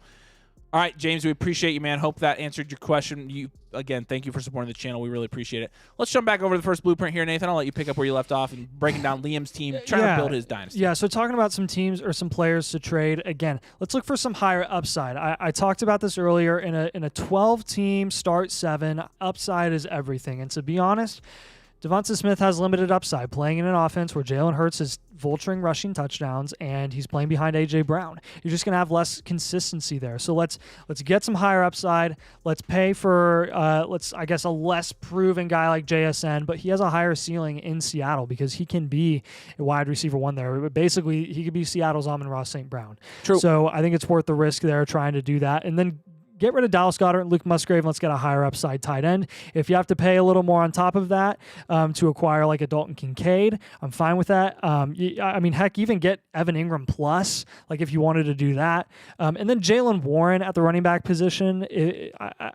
All right, James, we appreciate you, man. Hope that answered your question. Again, thank you for supporting the channel. We really appreciate it. Let's jump back over to the first blueprint here, Nathan. I'll let you pick up where you left off and breaking down Liam's team, trying to build his dynasty. Yeah, so talking about some teams or some players to trade, again, let's look for some higher upside. I talked about this earlier. In a 12-team start 7, upside is everything. And to be honest, Devonta Smith has limited upside, playing in an offense where Jalen Hurts is vulturing rushing touchdowns, and he's playing behind A.J. Brown. You're just going to have less consistency there. So let's get some higher upside. Let's pay for, a less proven guy like JSN, but he has a higher ceiling in Seattle because he can be a wide receiver 1 there. Basically, he could be Seattle's Amon-Ra St. Brown. True. So I think it's worth the risk there trying to do that. And then get rid of Dallas Goedert and Luke Musgrave. Let's get a higher upside tight end. If you have to pay a little more on top of that to acquire like a Dalton Kincaid, I'm fine with that. Heck, even get Evan Ingram plus, like if you wanted to do that. And then Jaylen Warren at the running back position,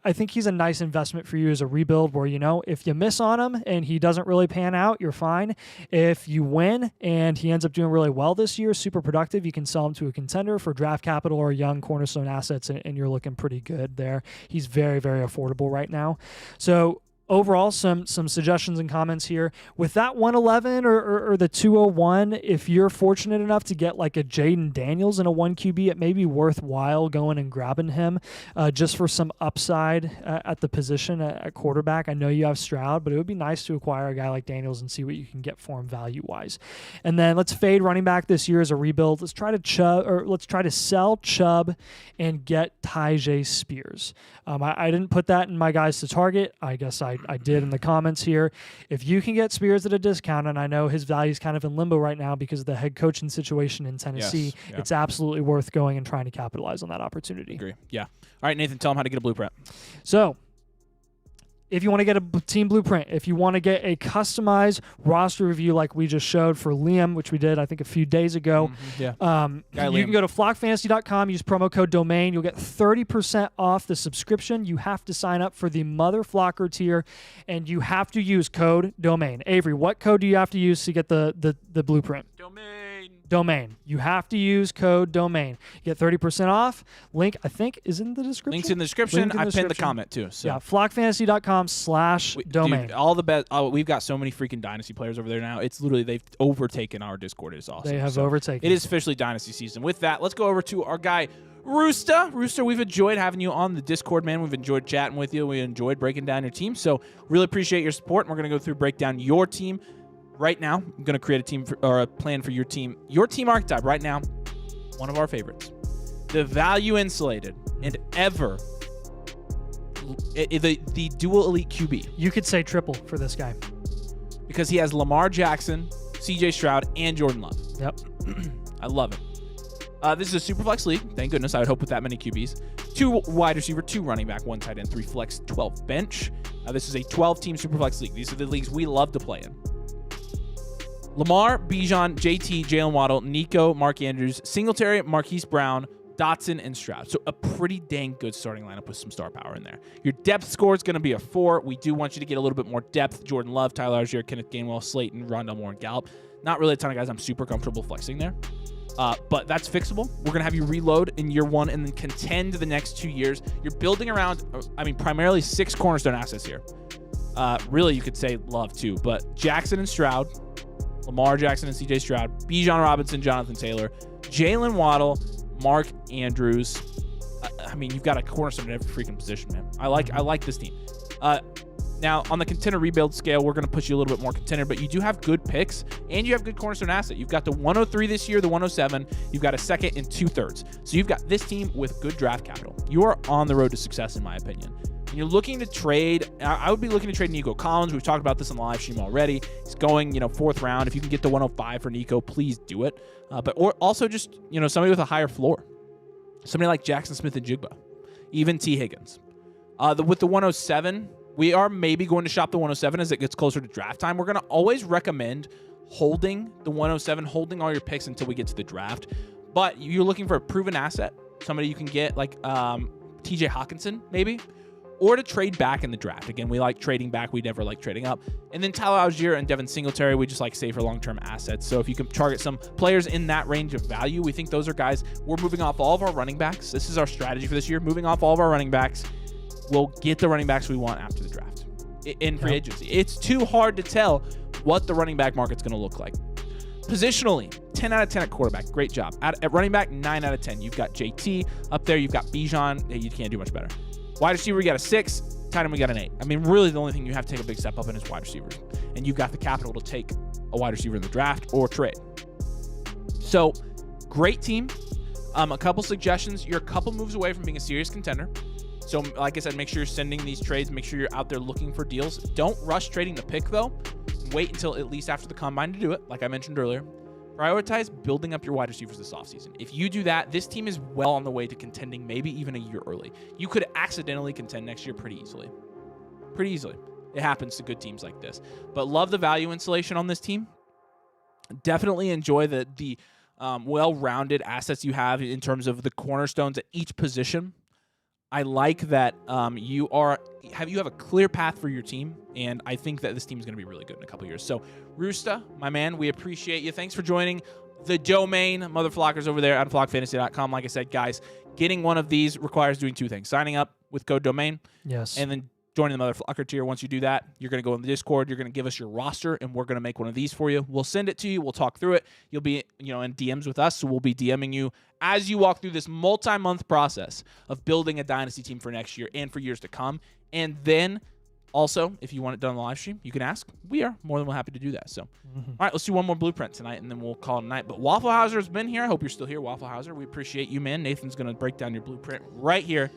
I think he's a nice investment for you as a rebuild where, if you miss on him and he doesn't really pan out, you're fine. If you win and he ends up doing really well this year, super productive, you can sell him to a contender for draft capital or young cornerstone assets, and you're looking pretty good there. He's very, very affordable right now. So overall, some suggestions and comments here. With that 111 or the 201, if you're fortunate enough to get like a Jaden Daniels in a 1 QB, it may be worthwhile going and grabbing him just for some upside at the position at quarterback. I know you have Stroud, but it would be nice to acquire a guy like Daniels and see what you can get for him value-wise. And then let's fade running back this year as a rebuild. Let's try to sell Chubb and get Tyjae Spears. I didn't put that in my guys to target. I guess I did in the comments here. If you can get Spears at a discount, and I know his value is kind of in limbo right now because of the head coaching situation in Tennessee, it's absolutely worth going and trying to capitalize on that opportunity. Agree. Yeah. All right, Nathan, tell them how to get a blueprint. So, if you want to get a team blueprint, if you want to get a customized roster review like we just showed for Liam, which we did, I think, a few days ago, you can go to flockfantasy.com, use promo code DOMAIN. You'll get 30% off the subscription. You have to sign up for the Mother Flocker tier, and you have to use code DOMAIN. Avery, what code do you have to use to get the blueprint? Domain. You have to use code DOMAIN. You get 30% off. Link, I think, is in the description. Link's in the description. I pinned the comment, too. So. Yeah, flockfantasy.com/domain. Dude, all the best. We've got so many freaking Dynasty players over there now. It's literally, they've overtaken our Discord. It's awesome. They have overtaken. It is officially Dynasty season. With that, let's go over to our guy, Rooster. Rooster, we've enjoyed having you on the Discord, man. We've enjoyed chatting with you. We enjoyed breaking down your team. So really appreciate your support. And we're going to go through, break down your team. Right now, I'm going to create a team or a plan for your team. Your team archetype right now, one of our favorites. The value insulated and ever the dual elite QB. You could say triple for this guy. Because he has Lamar Jackson, CJ Stroud, and Jordan Love. Yep. I love it. This is a Superflex league. Thank goodness. I would hope with that many QBs. 2 wide receiver, 2 running back, 1 tight end, 3 flex, 12 bench. This is a 12-team Superflex league. These are the leagues we love to play in. Lamar, Bijan, JT, Jalen Waddle, Nico, Mark Andrews, Singletary, Marquise Brown, Dotson, and Stroud. So a pretty dang good starting lineup with some star power in there. Your depth score is going to be a 4. We do want you to get a little bit more depth. Jordan Love, Tyler Algier, Kenneth Gainwell, Slayton, Rondell Moore, and Gallup. Not really a ton of guys I'm super comfortable flexing there. But that's fixable. We're going to have you reload in year 1 and then contend the next 2 years. You're building around, primarily 6 cornerstone assets here. Really, you could say Love too, but Jackson and Stroud, Lamar Jackson and CJ Stroud, Bijan Robinson, Jonathan Taylor, Jalen Waddle, Mark Andrews. You've got a cornerstone at every freaking position, man. I like this team. Now, on the contender rebuild scale, we're going to push you a little bit more contender, but you do have good picks, and you have good cornerstone asset. You've got the 103 this year, the 107. You've got a second and 2/3. So you've got this team with good draft capital. You are on the road to success, in my opinion. When you're looking to trade, I would be looking to trade Nico Collins. We've talked about this on the live stream already. He's going, 4th round. If you can get the 105 for Nico, please do it. Or also just, somebody with a higher floor. Somebody like Jackson Smith-Njigba, even T. Higgins. With the 107, we are maybe going to shop the 107 as it gets closer to draft time. We're going to always recommend holding the 107, holding all your picks until we get to the draft. But you're looking for a proven asset, somebody you can get like TJ Hawkinson, maybe, or to trade back in the draft. Again, we like trading back. We never like trading up. And then Tyler Algier and Devin Singletary, we just like safer long-term assets. So if you can target some players in that range of value, we think those are guys. We're moving off all of our running backs. This is our strategy for this year, moving off all of our running backs. We'll get the running backs we want after the draft in free agency. It's too hard to tell what the running back market's going to look like. Positionally, 10 out of 10 at quarterback. Great job. At running back, 9 out of 10. You've got JT up there. You've got Bijan. Hey, you can't do much better. Wide receiver, we got a 6. Tight end, we got an 8. I mean, really the only thing you have to take a big step up in is wide receivers. And you've got the capital to take a wide receiver in the draft or trade. So, great team. A couple suggestions. You're a couple moves away from being a serious contender. So, like I said, make sure you're sending these trades. Make sure you're out there looking for deals. Don't rush trading the pick, though. Wait until at least after the combine to do it, like I mentioned earlier. Prioritize building up your wide receivers this offseason. If you do that, this team is well on the way to contending maybe even a year early. You could accidentally contend next year pretty easily. Pretty easily. It happens to good teams like this. But love the value installation on this team. Definitely enjoy the well-rounded assets you have in terms of the cornerstones at each position. I like that you have a clear path for your team, and I think that this team is going to be really good in a couple years. So, Roosta, my man, we appreciate you. Thanks for joining the domain, Motherflockers over there at flockfantasy.com. Like I said, guys, getting one of these requires doing 2 things. Signing up with code domain. Yes. And then joining the Motherflocker tier. Once you do that, you're going to go in the Discord. You're going to give us your roster, and we're going to make one of these for you. We'll send it to you. We'll talk through it. You'll be, in DMs with us, so we'll be DMing you as you walk through this multi-month process of building a Dynasty team for next year and for years to come. And then, also, if you want it done on the live stream, you can ask. We are more than happy to do that. So, all right, let's do one more blueprint tonight, and then we'll call it a night. But Waffle Hauser has been here. I hope you're still here, Waffle Hauser. We appreciate you, man. Nathan's going to break down your blueprint right here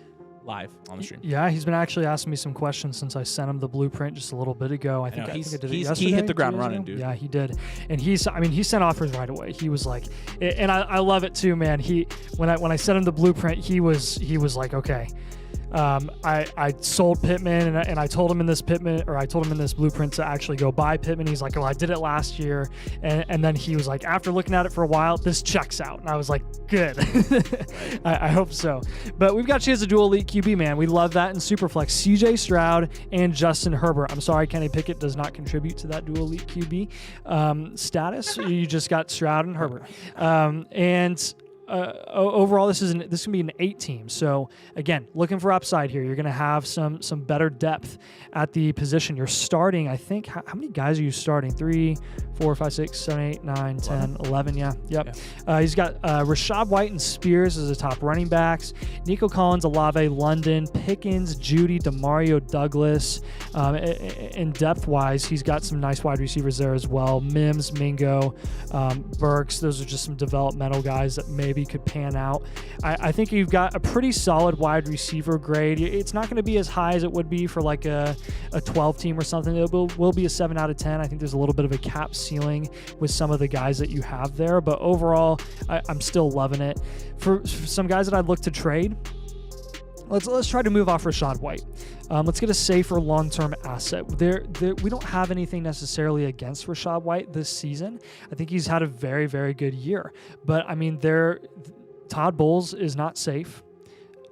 live on the stream. Yeah, he's been actually asking me some questions since I sent him the blueprint just a little bit ago. I think I did it yesterday. He hit the ground running, dude. Yeah, he did. And he sent offers right away. He was like, and I love it too, man. When I sent him the blueprint, he was like, okay. I sold Pittman and I told him in this blueprint to actually go buy Pittman. He's like, well, I did it last year. And then he was like, after looking at it for a while, this checks out. And I was like, good. I hope so. But we've got you as a dual elite QB, man. We love that in Superflex. CJ Stroud and Justin Herbert. I'm sorry, Kenny Pickett does not contribute to that dual elite QB status. You just got Stroud and Herbert. Overall, this can be an 8 team. So again, looking for upside here. You're going to have some better depth at the position. You're starting, I think, how many guys are you starting? 3, 4, 5, 6, 7, 8, 9, 10, 11. Yeah. Yep. Yeah. He's got Rashad White and Spears as the top running backs. Nico Collins, Olave, London, Pickens, Judy, DeMario Douglas. In depth-wise, he's got some nice wide receivers there as well. Mims, Mingo, Burks. Those are just some developmental guys that maybe could pan out. I think you've got a pretty solid wide receiver grade. It's not going to be as high as it would be for like a 12 team or something. It will be a 7 out of 10. I think there's a little bit of a cap ceiling with some of the guys that you have there, but overall, I'm still loving it. For some guys that I'd look to trade, let's try to move off Rashad White. Let's get a safer long-term asset. We don't have anything necessarily against Rashad White this season. I think he's had a very, very good year. But, I mean, Todd Bowles is not safe.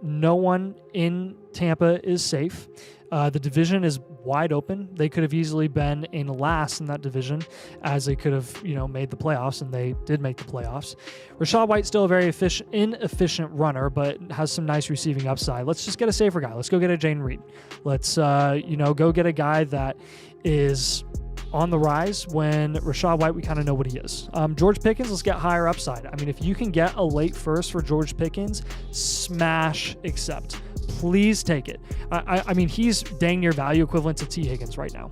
No one in Tampa is safe. The division is wide open. They could have easily been in last in that division, as they could have, made the playoffs, and they did make the playoffs. Rashad White's still a very inefficient runner, but has some nice receiving upside. Let's just get a safer guy. Let's go get a Jayden Reed. Let's, go get a guy that is on the rise when Rashad White, we kind of know what he is. George Pickens, let's get higher upside. I mean, if you can get a late first for George Pickens, smash accept. please take it. I mean, he's dang near value equivalent to T. Higgins right now.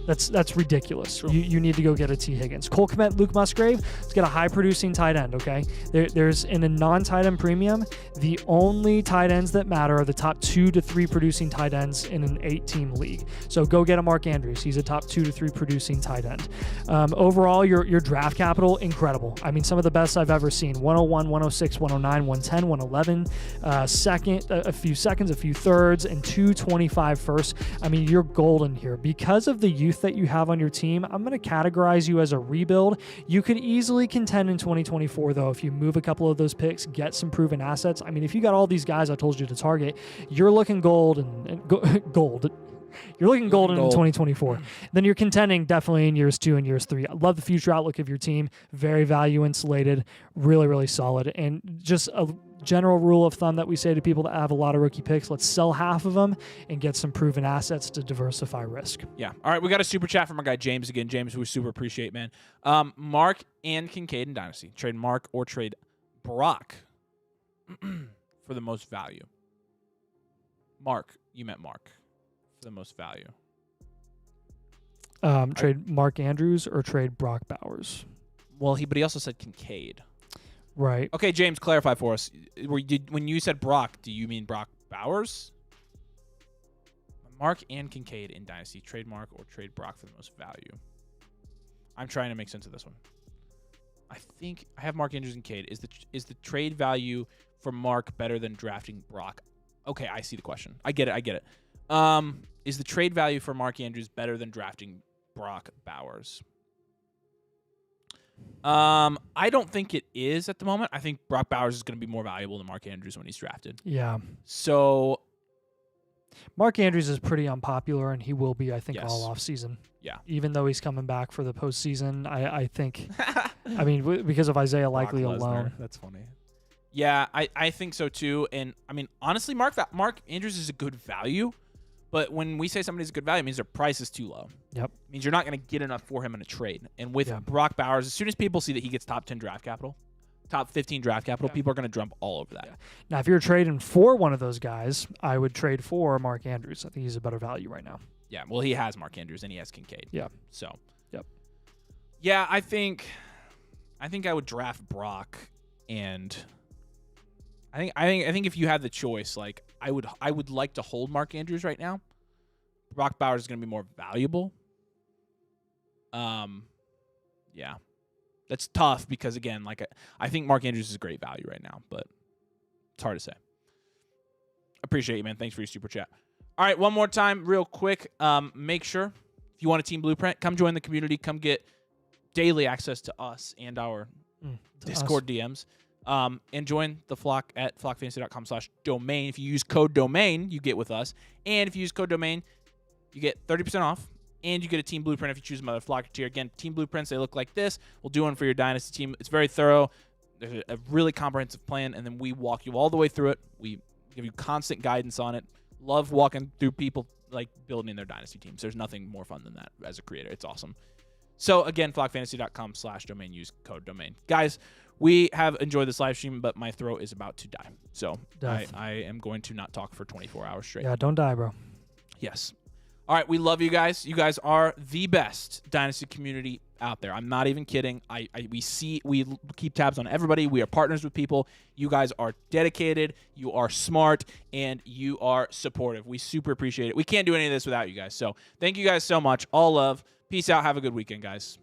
That's ridiculous. You need to go get a T. Higgins. Cole Kmet, Luke Musgrave, let's get a high-producing tight end, okay? There's in a non-tight end premium, the only tight ends that matter are the top 2 to 3 producing tight ends in an 8-team league. So go get a Mark Andrews. He's a top 2 to 3 producing tight end. Overall, your draft capital, incredible. I mean, some of the best I've ever seen. 101, 106, 109, 110, 111, second, a few seconds, a few thirds, and 225 first. I mean, you're golden here. Because of the youth that you have on your team, I'm going to categorize you as a rebuild. You could easily contend in 2024, though, if you move a couple of those picks, get some proven assets. I mean, if you got all these guys I told you to target, you're looking gold and gold. You're looking golden in 2024. Then you're contending definitely in years 2 and years 3. I love the future outlook of your team. Very value insulated. Really, really solid. And just a general rule of thumb that we say to people that have a lot of rookie picks, let's sell half of them and get some proven assets to diversify risk. Yeah. All right, we got a super chat from our guy James again. James, we super appreciate, man. Mark and Kincaid in Dynasty. Trade Mark or trade Brock for the most value. Mark, you meant Mark. For the most value. Trade Mark Andrews or trade Brock Bowers? Well, but he also said Kincaid. Right. Okay, James, clarify for us. When you said Brock, do you mean Brock Bowers? Mark and Kincaid in Dynasty. Trade Mark or trade Brock for the most value. I'm trying to make sense of this one. I think I have Mark Andrews and Kincaid. Is the trade value for Mark better than drafting Brock? Okay, I see the question. I get it. Is the trade value for Mark Andrews better than drafting Brock Bowers? I don't think it is at the moment. I think Brock Bowers is going to be more valuable than Mark Andrews when he's drafted. Yeah. So Mark Andrews is pretty unpopular, and he will be, I think, Yes. all offseason. Yeah. Even though he's coming back for the postseason, I think, I mean, because of Isaiah Likely Brock Lesnar. alone. That's funny. Yeah, I think so too. And I mean, honestly, Mark Andrews is a good value. But when we say somebody's a good value, it means their price is too low. Yep. It means you're not going to get enough for him in a trade. And with Yeah. Brock Bowers, as soon as people see that he gets top 10 draft capital, top 15 draft capital, Yeah. people are going to jump all over that. Yeah. Now, if you're trading for one of those guys, I would trade for Mark Andrews. I think he's a better value right now. Yeah, well, he has Mark Andrews and he has Kincaid. Yeah. So. Yep. Yeah, I think I would draft Brock, and I think if you had the choice, like I would like to hold Mark Andrews right now. Brock Bowers is going to be more valuable. Yeah. That's tough because, again, like I think Mark Andrews is a great value right now, but it's hard to say. Appreciate you, man. Thanks for your super chat. All right, one more time, real quick. Make sure, if you want a team blueprint, come join the community. Come get daily access to us and our Discord DMs. And join the flock at flockfantasy.com/domain. If you use code domain, you get with us. And if you use code domain, you get 30% off, and you get a team blueprint if you choose another flock tier. Again, team blueprints, they look like this. We'll do one for your Dynasty team. It's very thorough. There's a really comprehensive plan, and then we walk you all the way through it. We give you constant guidance on it. Love walking through people like building their Dynasty teams. There's nothing more fun than that as a creator. It's awesome. So, again, flockfantasy.com/domain. Use code domain. Guys, we have enjoyed this live stream, but my throat is about to die. So I am going to not talk for 24 hours straight. Yeah, don't die, bro. Yes. All right, we love you guys. You guys are the best Dynasty community out there. I'm not even kidding. We keep tabs on everybody. We are partners with people. You guys are dedicated. You are smart, and you are supportive. We super appreciate it. We can't do any of this without you guys. So thank you guys so much. All love. Peace out. Have a good weekend, guys.